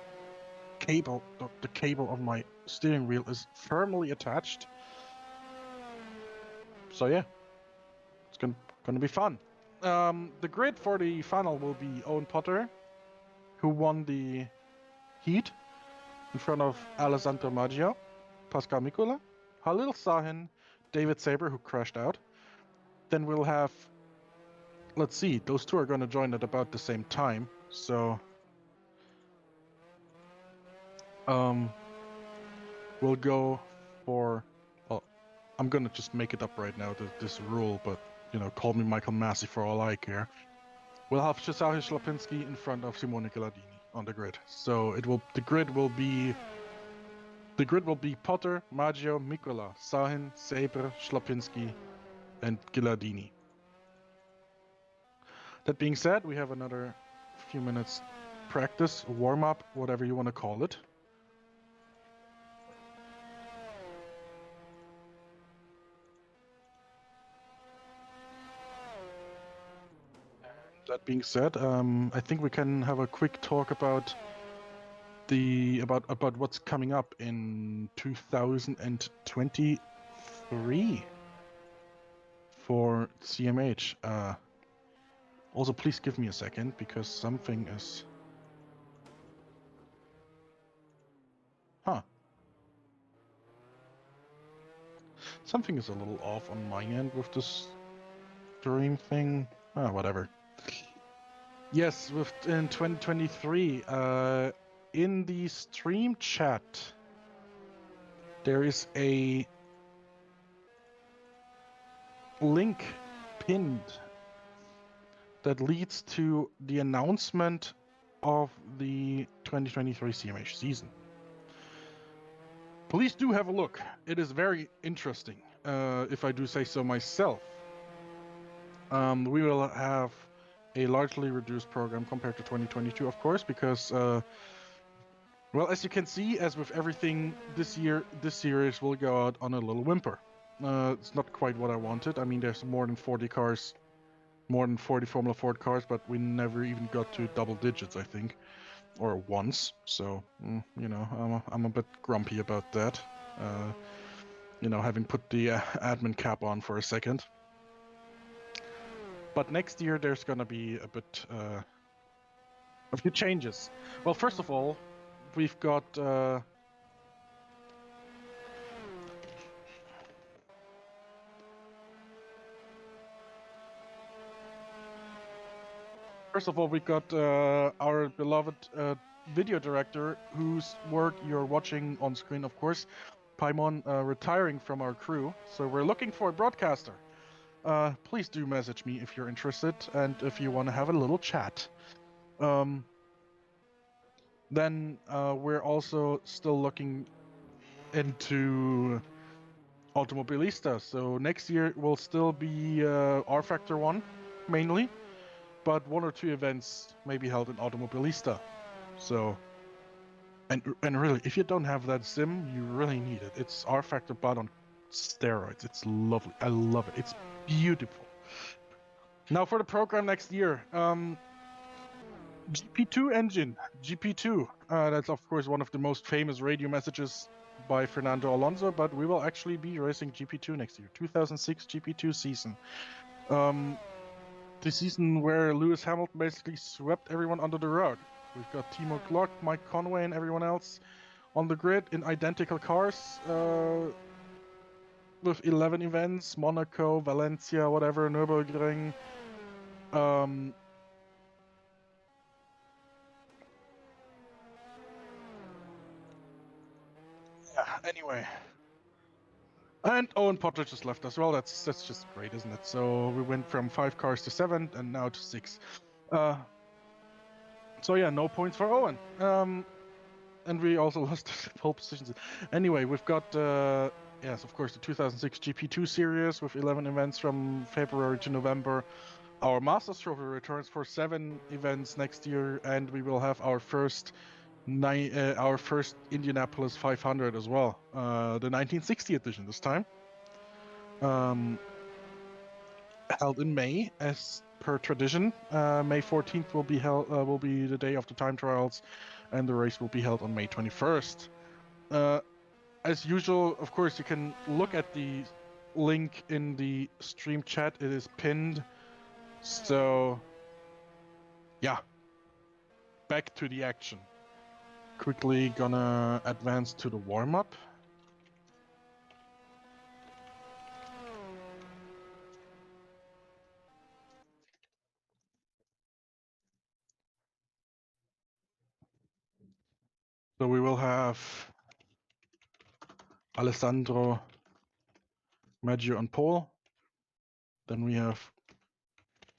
cable, the cable of my steering wheel is firmly attached. So yeah, it's gonna be fun. The grid for the final will be Owen Potter, who won the heat in front of Alessandro Maggio, Pascal Mikola, Halil Sahin, David Saber, who crashed out. Then we'll have, let's see, those two are gonna join at about the same time. So we'll go for, well, I'm gonna just make it up right now, this rule, but, you know, call me Michael Massey for all I care. We'll have Cesare Schlapinski in front of Simone Ghilardini on the grid. So the grid will be Potter, Maggio, Mikola, Sahin, Saber, Schlapinski, and Ghilardini. That being said, we have another few minutes practice, warm-up, whatever you want to call it. That being said, I think we can have a quick talk about about what's coming up in 2023 for CMH. Also, please give me a second because something is. Something is a little off on my end with this stream thing. Whatever. Yes, in 2023, in the stream chat, there is a link pinned that leads to the announcement of the 2023 CMH season. Please do have a look. It is very interesting, if I do say so myself. We will have a largely reduced program compared to 2022, of course, because, well, as you can see, as with everything this year, this series will go out on a little whimper. It's not quite what I wanted. I mean, there's more than 40 cars, more than 40 Formula Ford cars, but we never even got to double digits, I think. or once. So you know, I'm a bit grumpy about that. You know, having put the admin cap on for a second. But next year there's gonna be a bit a few changes. Well, first of all, we've got our beloved video director, whose work you're watching on screen, of course, Paimon, retiring from our crew. So we're looking for a broadcaster. Please do message me if you're interested and if you want to have a little chat. Then we're also still looking into Automobilista. So next year will still be R Factor 1 mainly, but 1 or 2 events may be held in Automobilista. So, and really, if you don't have that sim, you really need it. It's R Factor but on steroids. It's lovely. I love it. It's beautiful. Now for the program next year, GP2 engine, GP2. That's of course one of the most famous radio messages by Fernando Alonso, but we will actually be racing GP2 next year, 2006 GP2 season. The season where Lewis Hamilton basically swept everyone under the rug. We've got Timo Glock, Mike Conway, and everyone else on the grid in identical cars with 11 events: Monaco, Valencia, whatever, Nürburgring. Yeah, anyway. And Owen Potter just left as well. That's just great, isn't it? So we went from 5 cars to 7 and now to 6. So yeah, no points for Owen. And we also lost pole positions. Anyway, we've got yes, of course, the 2006 GP2 series with 11 events from February to November. Our Masters Trophy returns for 7 events next year, and we will have our first Indianapolis 500 as well, the 1960 edition this time, held in May as per tradition. May 14th will be the day of the time trials, and the race will be held on May 21st. As usual, of course, you can look at the link in the stream chat. It is pinned. So, yeah, back to the action. Quickly gonna advance to the warm-up. So we will have Alessandro Maggio on pole. Then we have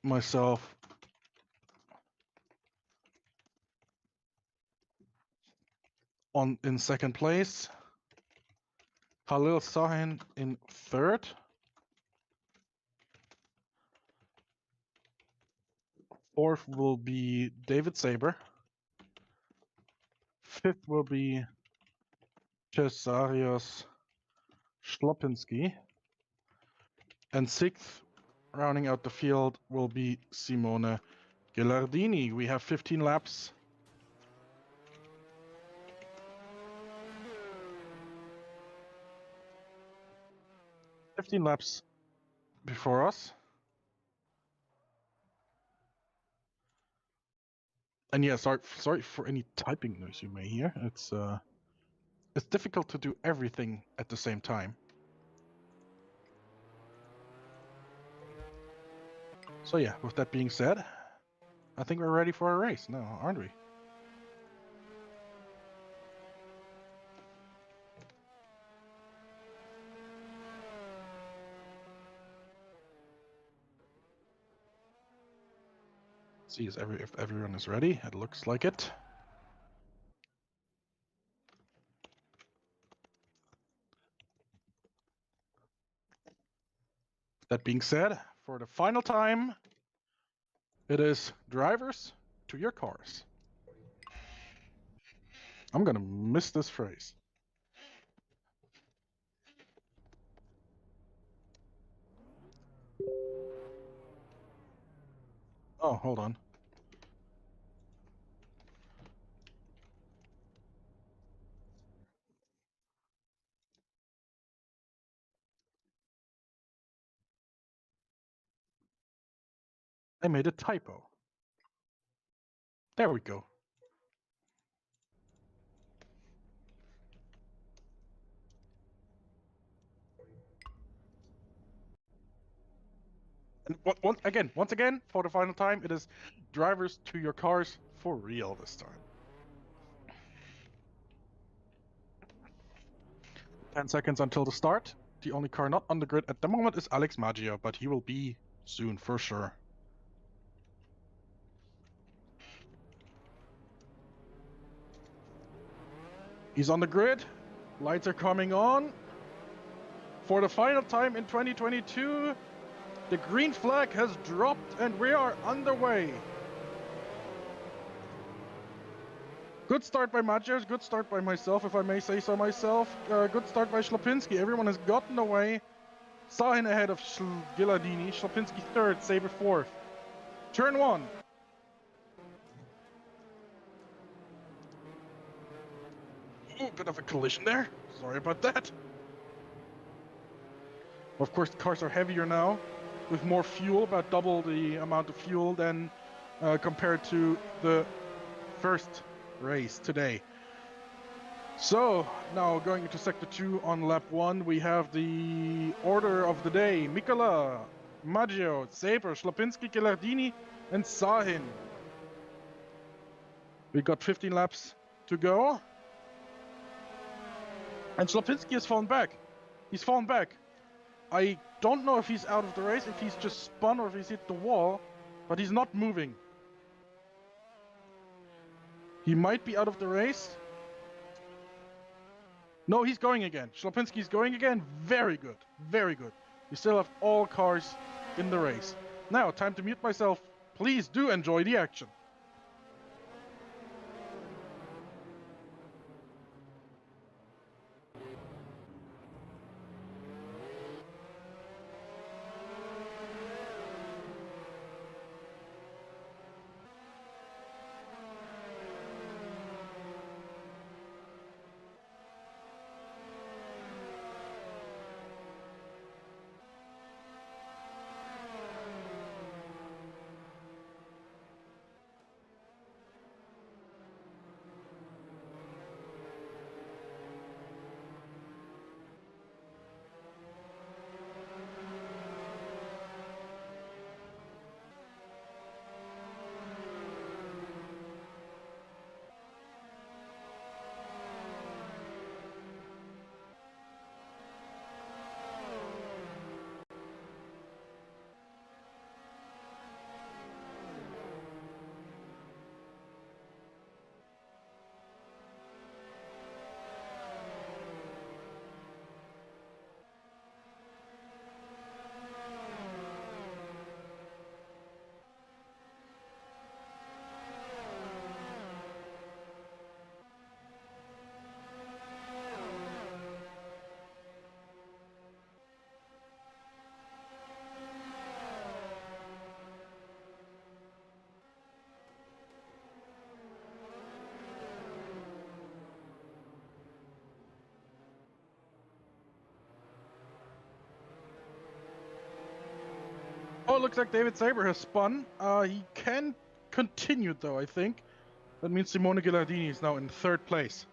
myself in second place. Khalil Sahin in third. Fourth will be David Saber. Fifth will be Cesarios Schlopinski. And sixth, rounding out the field, will be Simone Ghilardini. We have 15 laps. Before us. And yeah, sorry for any typing noise you may hear. It's difficult to do everything at the same time. So yeah, with that being said, I think we're ready for a race now, aren't we? See if everyone is ready. It looks like it. That being said, for the final time, it is drivers to your cars. I'm gonna miss this phrase. Oh, hold on. I made a typo. There we go. And once again, for the final time, it is drivers to your cars for real this time. 10 seconds until the start. The only car not on the grid at the moment is Alex Maggio, but he will be soon for sure. He's on the grid. Lights are coming on. For the final time in 2022, the green flag has dropped and we are underway. Good start by Maggio, good start by myself, if I may say so myself. Good start by Schlapinski. Everyone has gotten away. Sahin ahead of Gilardini. Schlapinski third, Saber fourth. Turn one. Ooh, bit of a collision there. Sorry about that. Of course, the cars are heavier now, with more fuel, about double the amount of fuel than compared to the first race today. So, now going into Sector 2 on lap 1, we have the order of the day. Mikola, Maggio, Saber, Schlapinski, Gilardini, and Sahin. We got 15 laps to go. And Schlapinski has fallen back. He's fallen back. I don't know if he's out of the race, if he's just spun or if he's hit the wall, but he's not moving. He might be out of the race. No, he's going again. Schlapinski's going again. Very good. Very good. We still have all cars in the race. Now, time to mute myself. Please do enjoy the action. Oh, it looks like David Saber has spun. He can continue though, I think. That means Simone Gilardini is now in third place.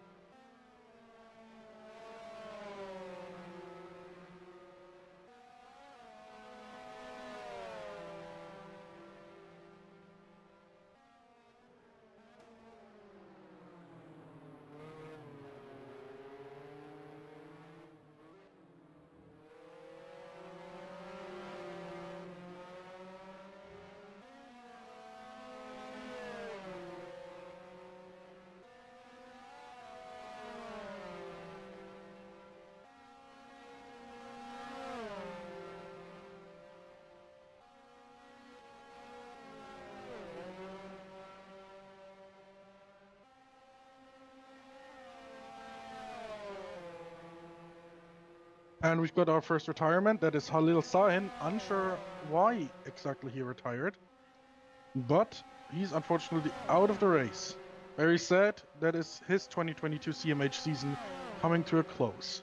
And we've got our first retirement. That is Halil Sahin. Unsure why exactly he retired. But he's unfortunately out of the race. Very sad. That is his 2022 CMH season coming to a close.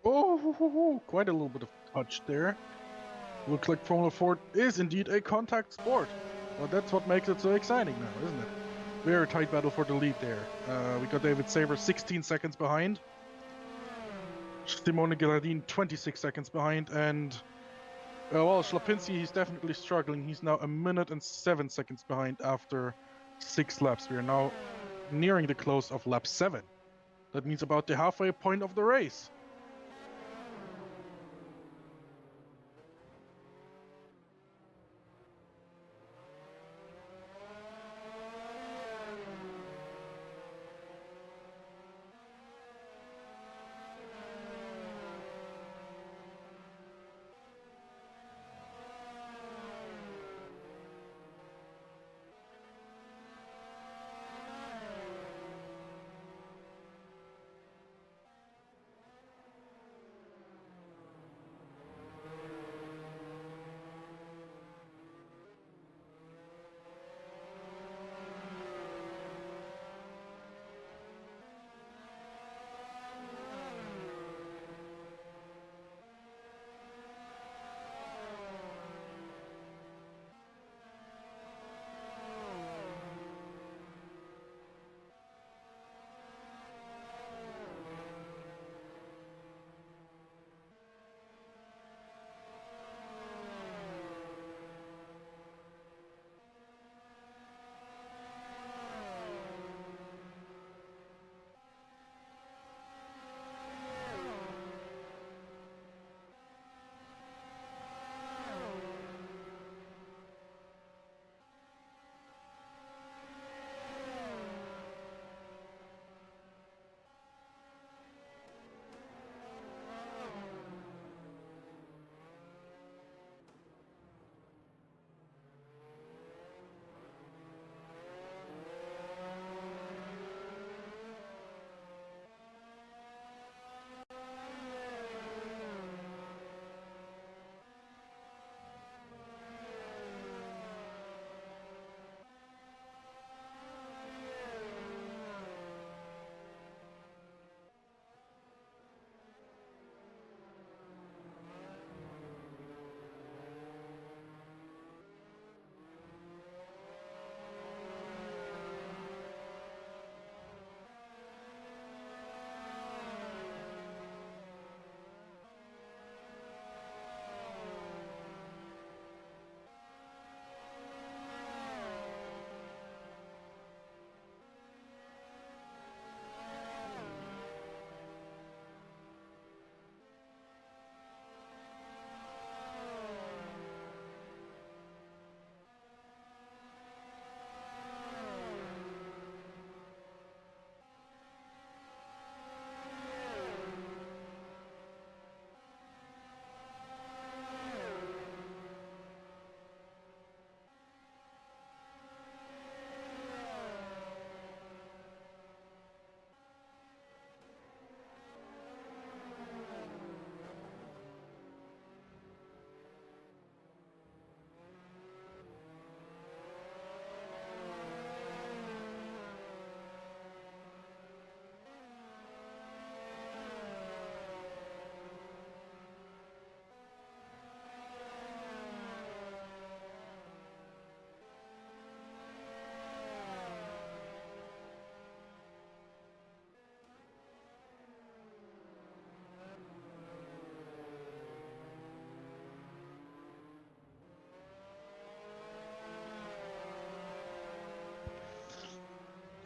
Oh, quite a little bit of touch there. Looks like Formula Ford is indeed a contact sport. Well, that's what makes it so exciting now, isn't it? Very tight battle for the lead there. We got David Saber 16 seconds behind. Simone Ghilardin 26 seconds behind, and well, Schlapinski, he's definitely struggling. He's now 1 minute and 7 seconds behind after 6 laps. We are now nearing the close of lap 7. That means about the halfway point of the race.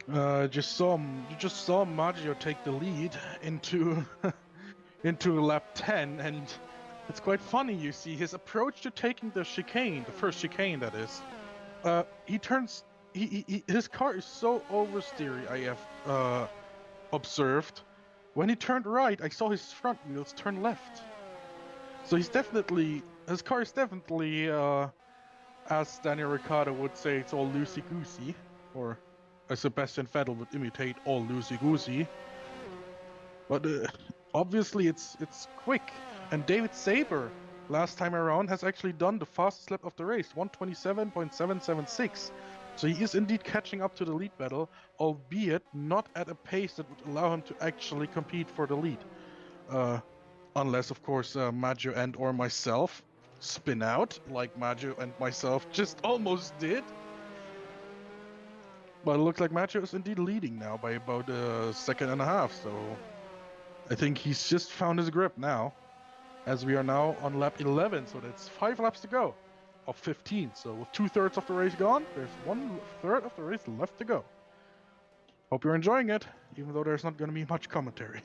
You just saw Maggio take the lead into into lap 10, and it's quite funny. You see his approach to taking the chicane, the first chicane that is. He turns. His car is so oversteery. I have observed. When he turned right, I saw his front wheels turn left. So his car is definitely, as Daniel Ricciardo would say, it's all loosey-goosey, or as Sebastian Vettel would imitate, all loosey-goosey. But obviously it's quick. And David Saber, last time around, has actually done the fastest lap of the race, 127.776. So he is indeed catching up to the lead battle, albeit not at a pace that would allow him to actually compete for the lead. Unless, of course, Maggio and or myself spin out, like Maggio and myself just almost did. But it looks like Maggio is indeed leading now by about a second and a half, so I think he's just found his grip now, as we are now on lap 11, so that's 5 laps to go of 15. So with 2/3 of the race gone, there's 1/3 of the race left to go. Hope you're enjoying it, even though there's not going to be much commentary.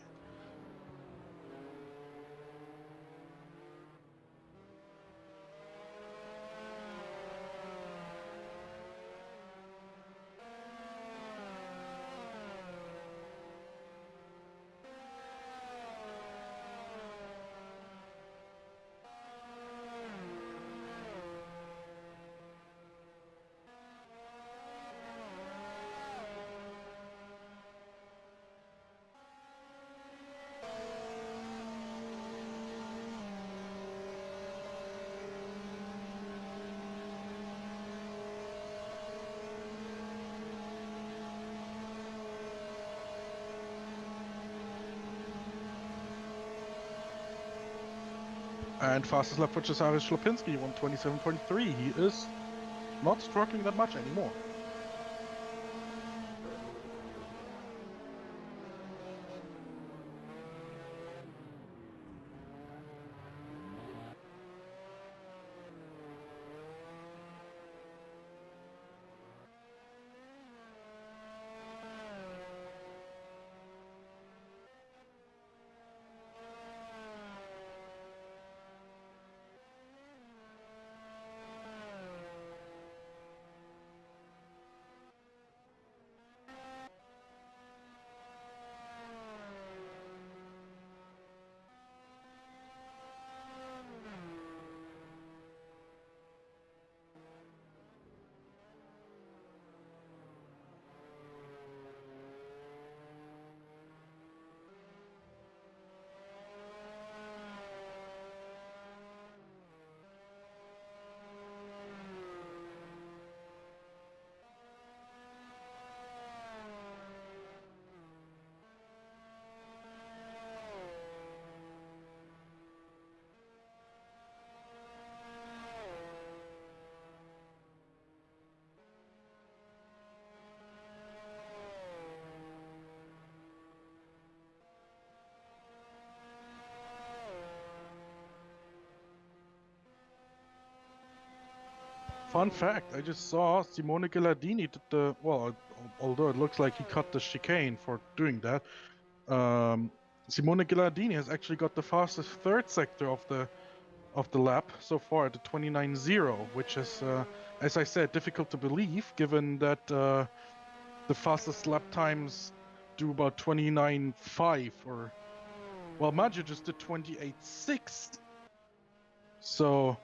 And fastest lap for Cesare Slopinski, 127.3. He is not struggling that much anymore. Fun fact, I just saw Simone Ghilardini did the, well, although it looks like he cut the chicane for doing that, Simone Ghilardini has actually got the fastest third sector of the lap so far at the 29.0, which is, as I said, difficult to believe given that the fastest lap times do about 29.5 or, well, Maggio just did 28.6. So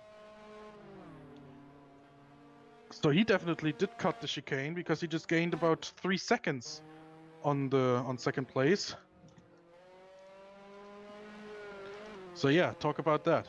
he definitely did cut the chicane because he just gained about 3 seconds on second place. So yeah, talk about that.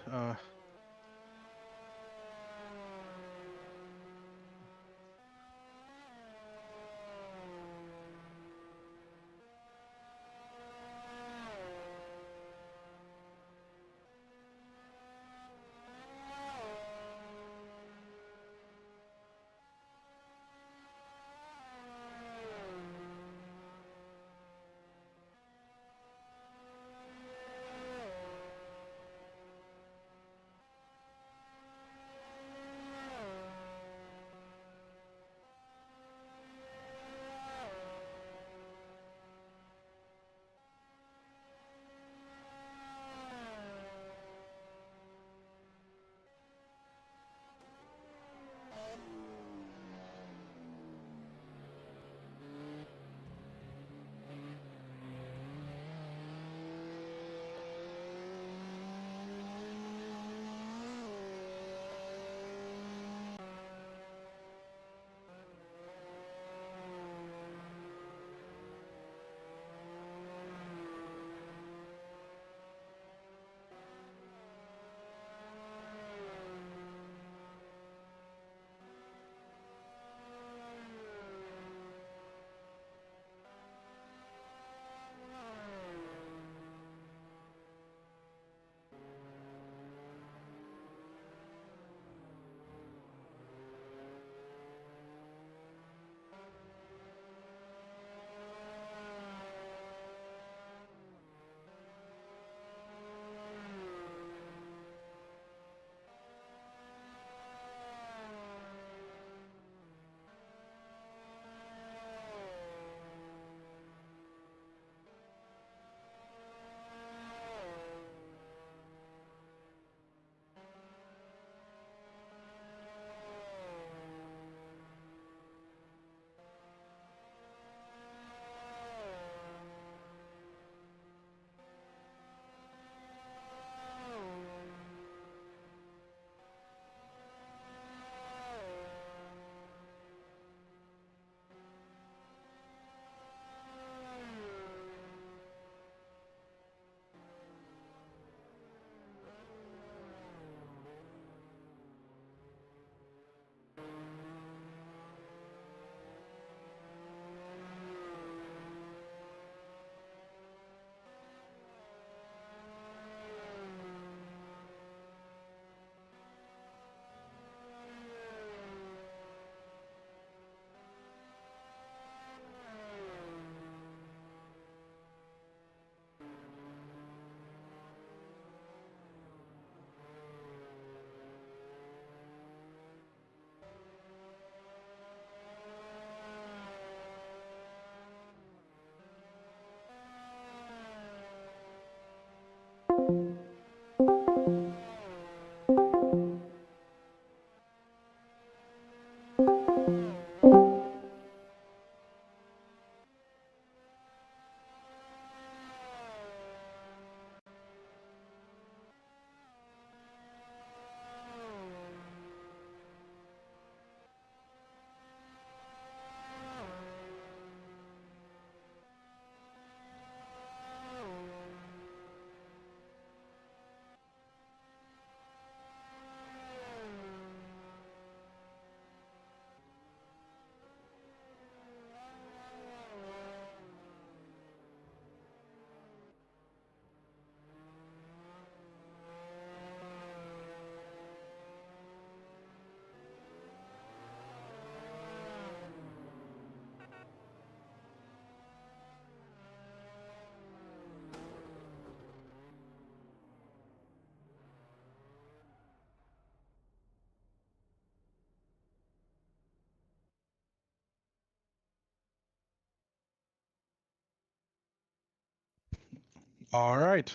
All right.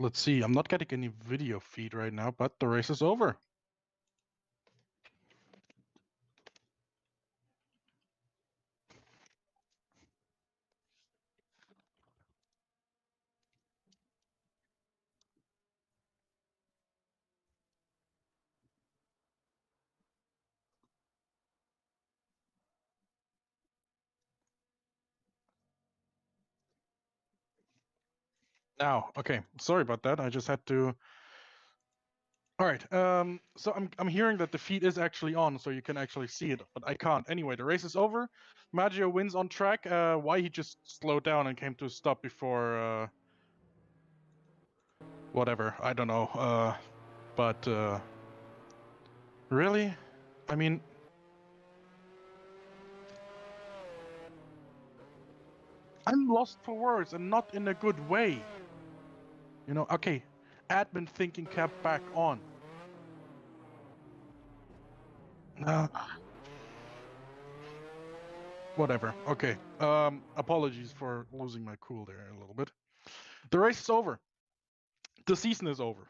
Let's see. I'm not getting any video feed right now, but the race is over. Now, okay. Sorry about that. I just had to. All right. So I'm hearing that the feed is actually on, so you can actually see it, but I can't. Anyway, the race is over. Maggio wins on track. Why he just slowed down and came to a stop before whatever, I don't know. But really, I mean, I'm lost for words, and not in a good way. You know, okay, admin thinking cap back on. Whatever. Okay. Apologies for losing my cool there a little bit. The race is over. The season is over.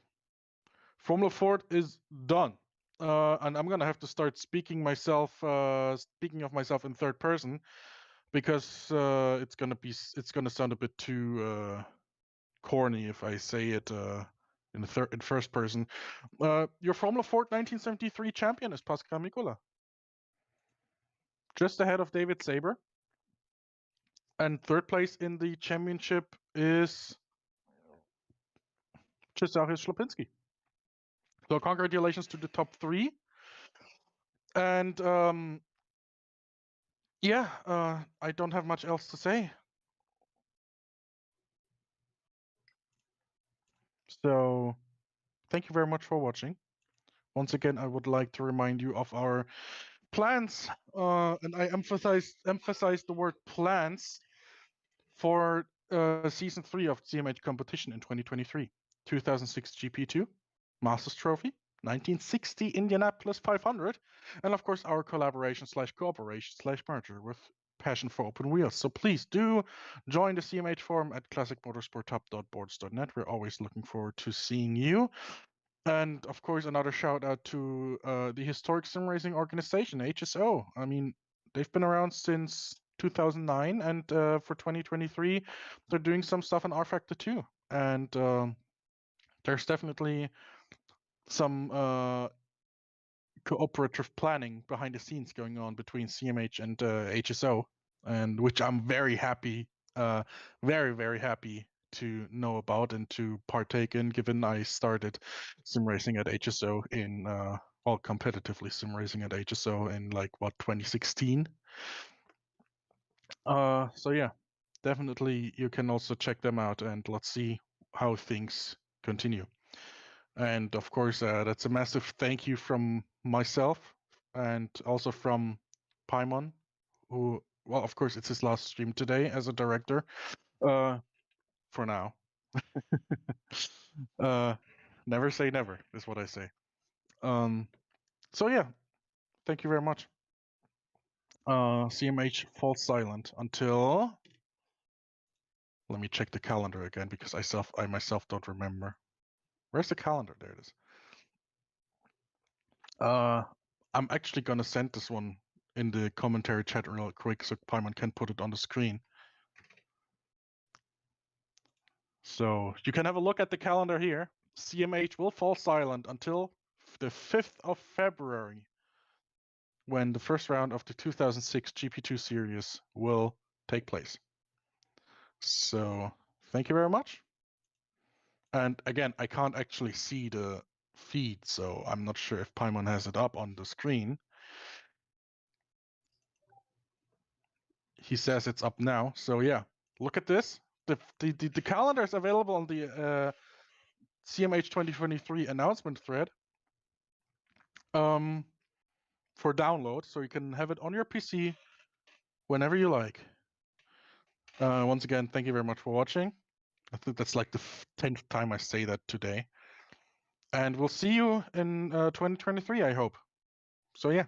Formula Ford is done. And I'm gonna have to start speaking of myself in third person, because it's gonna sound a bit too corny if I say it in first person. Your Formula Ford 1973 champion is Pascal Mikula, just ahead of David Saber. And third place in the championship is Cesarius Schlapinski. So congratulations to the top three. And yeah, I don't have much else to say. So thank you very much for watching. Once again, I would like to remind you of our plans, and I emphasize the word plans for season 3 of CMH competition in 2023. 2006 GP2 Masters Trophy, 1960 Indianapolis 500, and of course our collaboration/cooperation/merger with Passion for Open Wheels. So please do join the CMH forum at classicmotorsporthub.boards.net. We're always looking forward to seeing you. And of course, another shout out to the historic sim racing organization, HSO. I mean, they've been around since 2009, and for 2023, they're doing some stuff on R Factor 2. And there's definitely some cooperative planning behind the scenes going on between CMH and HSO, and which I'm very happy, very, very happy to know about and to partake in, given I started sim racing at HSO in, well, competitively sim racing at HSO in 2016. So yeah, definitely you can also check them out, and let's see how things continue. And of course, that's a massive thank you from myself and also from Paimon, who, well, of course, it's his last stream today as a director, for now. Never say never, is what I say. So yeah, thank you very much. CMH falls silent until... Let me check the calendar again, because I myself don't remember. Where's the calendar? There it is. I'm actually gonna send this one in the commentary chat real quick so Paimon can put it on the screen. So you can have a look at the calendar here. CMH will fall silent until the 5th of February, when the first round of the 2006 GP2 series will take place. So thank you very much. And again, I can't actually see the feed, so I'm not sure if Paimon has it up on the screen. He says it's up now. So yeah, look at this. The calendar is available on the CMH 2023 announcement thread for download, so you can have it on your PC whenever you like. Once again, thank you very much for watching. I think that's like the 10th time I say that today. And we'll see you in 2023, I hope. So yeah,